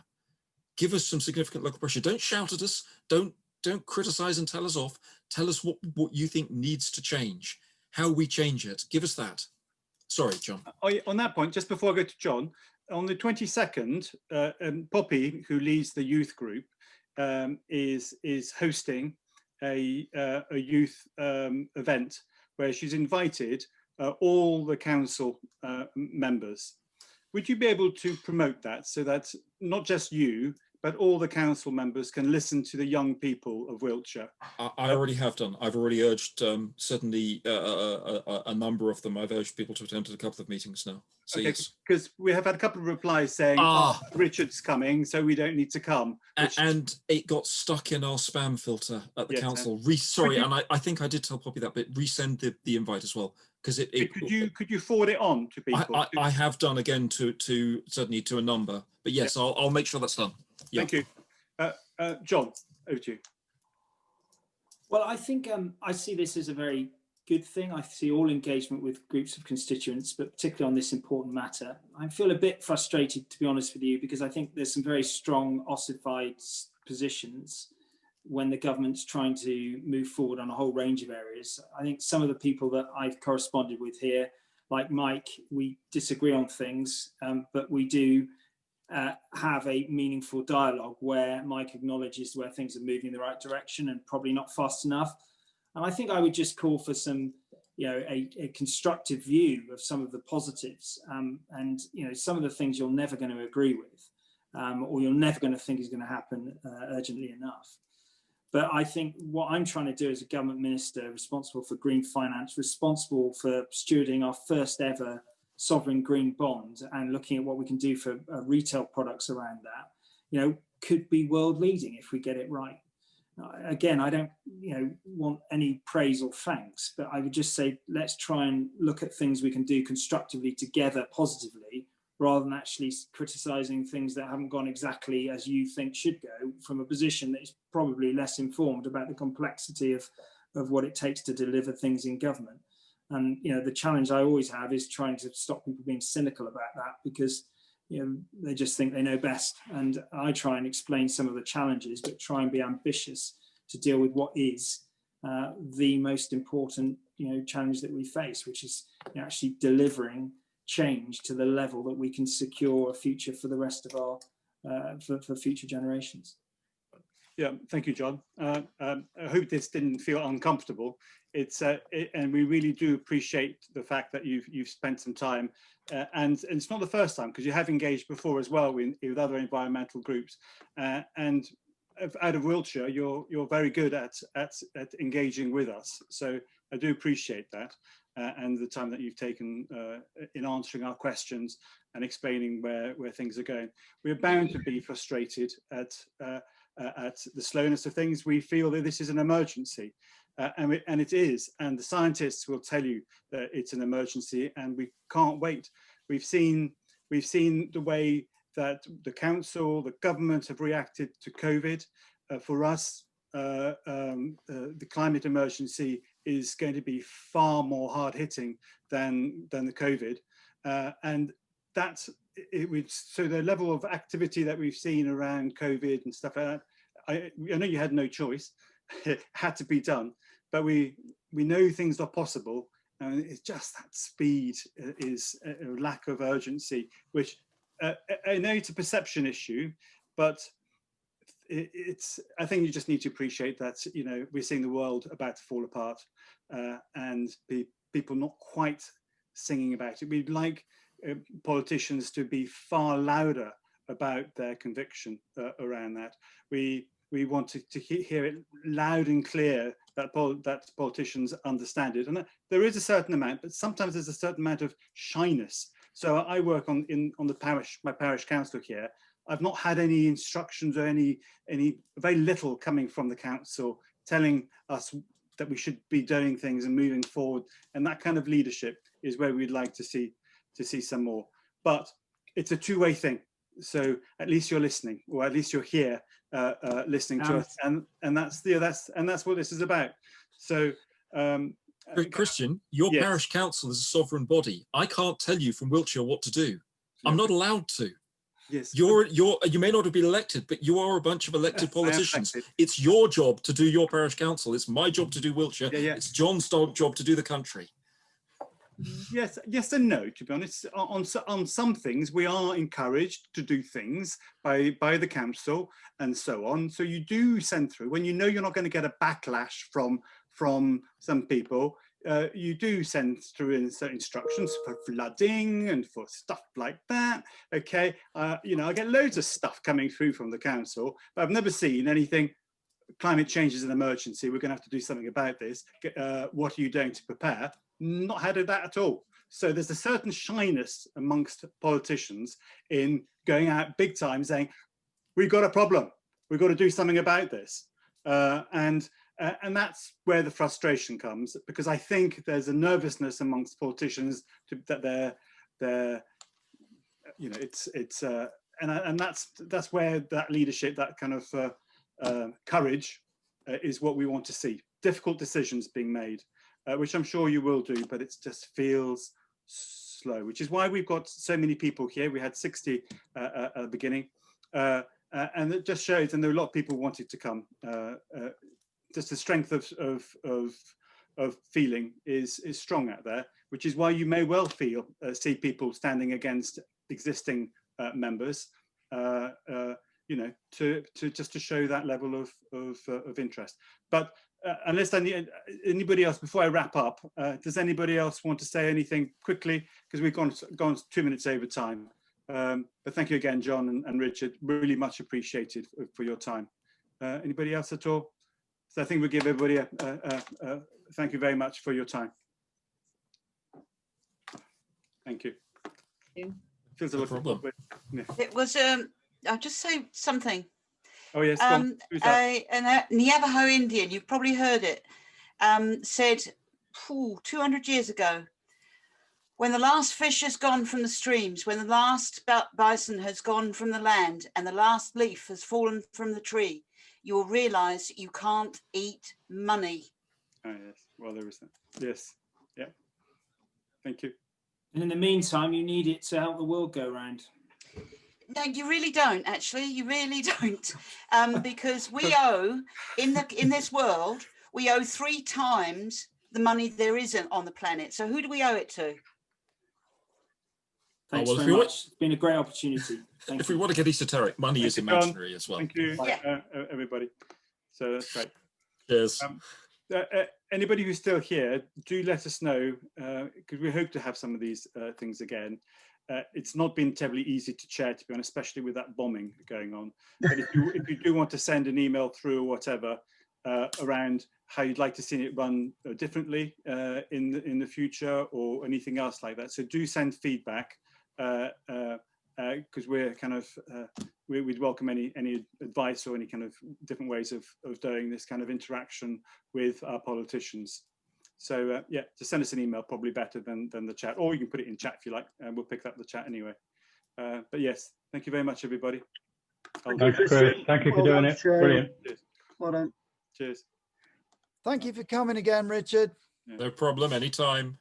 Give us some significant local pressure. Don't shout at us. Don't criticize and tell us off. Tell us what you think needs to change, how we change it. Give us that. Sorry, John. On that point, just before I go to John, on the 22nd, Poppy, who leads the youth group, is hosting a youth event where she's invited all the council members. Would you be able to promote that so that not just you, but all the council members can listen to the young people of Wiltshire? I already have done. I've already urged certainly a number of them. I've urged people to attend a couple of meetings now. So okay, yes. Because we have had a couple of replies saying, oh, Richard's coming, so we don't need to come. And it got stuck in our spam filter at the yes, council. Sorry, and I think I did tell Poppy that, but resend the invite as well. Because could you forward it on to people? I have done again to certainly to a number, but yes, I'll make sure that's done. Yeah. Thank you. John, over to you. Well, I think I see this as a very good thing. I see all engagement with groups of constituents, but particularly on this important matter. I feel a bit frustrated, to be honest with you, because I think there's some very strong ossified positions when the government's trying to move forward on a whole range of areas. I think some of the people that I've corresponded with here, like Mike, we disagree on things, but we do have a meaningful dialogue where Mike acknowledges where things are moving in the right direction and probably not fast enough. And I think I would just call for some, a constructive view of some of the positives, and some of the things you're never going to agree with, or you're never going to think is going to happen urgently enough. But I think what I'm trying to do as a government minister responsible for green finance, responsible for stewarding our first ever sovereign green bond and looking at what we can do for retail products around that, could be world leading if we get it right. Again, I don't, want any praise or thanks, but I would just say, let's try and look at things we can do constructively together, positively, rather than actually criticizing things that haven't gone exactly as you think should go from a position that is probably less informed about the complexity of what it takes to deliver things in government. And, the challenge I always have is trying to stop people being cynical about that, because, they just think they know best. And I try and explain some of the challenges, but try and be ambitious to deal with what is the most important, challenge that we face, which is actually delivering change to the level that we can secure a future for the rest of our, for future generations. Yeah, thank you, John. I hope this didn't feel uncomfortable. And we really do appreciate the fact that you've spent some time, and it's not the first time, because you have engaged before as well with other environmental groups, and out of Wiltshire, you're very good at engaging with us. So I do appreciate that, and the time that you've taken in answering our questions and explaining where things are going. We're bound to be frustrated at the slowness of things. We feel that this is an emergency, and it is, and the scientists will tell you that it's an emergency, and we can't wait. We've seen the way that the council, the government have reacted to COVID. For us, the climate emergency is going to be far more hard-hitting than the COVID, and that's it. So the level of activity that we've seen around COVID and stuff like that, I know you had no choice; it had to be done. But we know things are possible, and it's just that speed is a lack of urgency, which I know it's a perception issue, but I think you just need to appreciate that, we're seeing the world about to fall apart, and people not quite singing about it. We'd like politicians to be far louder about their conviction around that. We want to hear it loud and clear that politicians understand it, and there is a certain amount, but sometimes there's a certain amount of shyness. So I work on the parish, my parish council here. I've not had any instructions or any very little coming from the council telling us that we should be doing things and moving forward, and that kind of leadership is where we'd like to see some more. But it's a two-way thing. so at least you're listening, or at least you're here listening to us, and that's what this is about. So Christian, your yes. parish council is a sovereign body. I can't tell you from Wiltshire what to do. I'm not allowed to. Yes. You may not have been elected, but you are a bunch of elected politicians. It's your job to do your parish council. It's my job to do Wiltshire. It's John's job to do the country. Yes and no, to be honest. On some things we are encouraged to do things by the council and so on. So you do send through when you know you're not going to get a backlash from some people. You do send through instructions for flooding and for stuff like that. Okay, you know, I get loads of stuff coming through from the council, but I've never seen anything. Climate change is an emergency. We're going to have to do something about this. What are you doing to prepare? Not had that at all. So there's a certain shyness amongst politicians in going out big time saying, we've got a problem. We've got to do something about this. And that's where the frustration comes, because I think there's a nervousness amongst politicians that they're, you know, and that's where that leadership, that kind of courage is what we want to see. Difficult decisions being made, which I'm sure you will do, but it just feels slow, which is why we've got so many people here. We had 60 at the beginning, and it just shows, and there are a lot of people wanting to come. Just the strength of feeling is strong out there, which is why you may well see people standing against existing members, you know, to show that level of interest. But unless anybody else, before I wrap up, does anybody else want to say anything quickly? Because we've gone 2 minutes over time. But thank you again, John and Richard. Really much appreciated for your time. Anybody else at all? So I think we'll give everybody a thank you very much for your time. Thank you. Feels a little problem. It was, I'll just say something. Oh yes, an Navajo Indian, you've probably heard it, said 200 years ago, when the last fish has gone from the streams, when the last bison has gone from the land and the last leaf has fallen from the tree, you will realize you can't eat money. Oh yes, well there is that. Yes, yeah. Thank you. And in the meantime, you need it to help the world go round. No, you really don't. Actually, you really don't, because we owe in this world, we owe 3 times the money there isn't on the planet. So who do we owe it to? Thanks very much. It's been a great opportunity. If we want to get esoteric, money is imaginary as well. Thank you, everybody. So that's great. Cheers. Anybody who's still here, do let us know, because we hope to have some of these things again. It's not been terribly easy to chair, to be honest, especially with that bombing going on. But if you do want to send an email through or whatever around how you'd like to see it run differently in the future or anything else like that, so do send feedback, because we're kind of we'd welcome any advice or any kind of different ways of doing this kind of interaction with our politicians. So yeah, just send us an email, probably better than the chat, or you can put it in chat if you like, and we'll pick up the chat anyway. But yes, thank you very much, everybody. Thanks, Chris. Thank you for doing it. Brilliant. Cheers. Well done. Cheers. Thank you for coming again, Richard. No problem, anytime.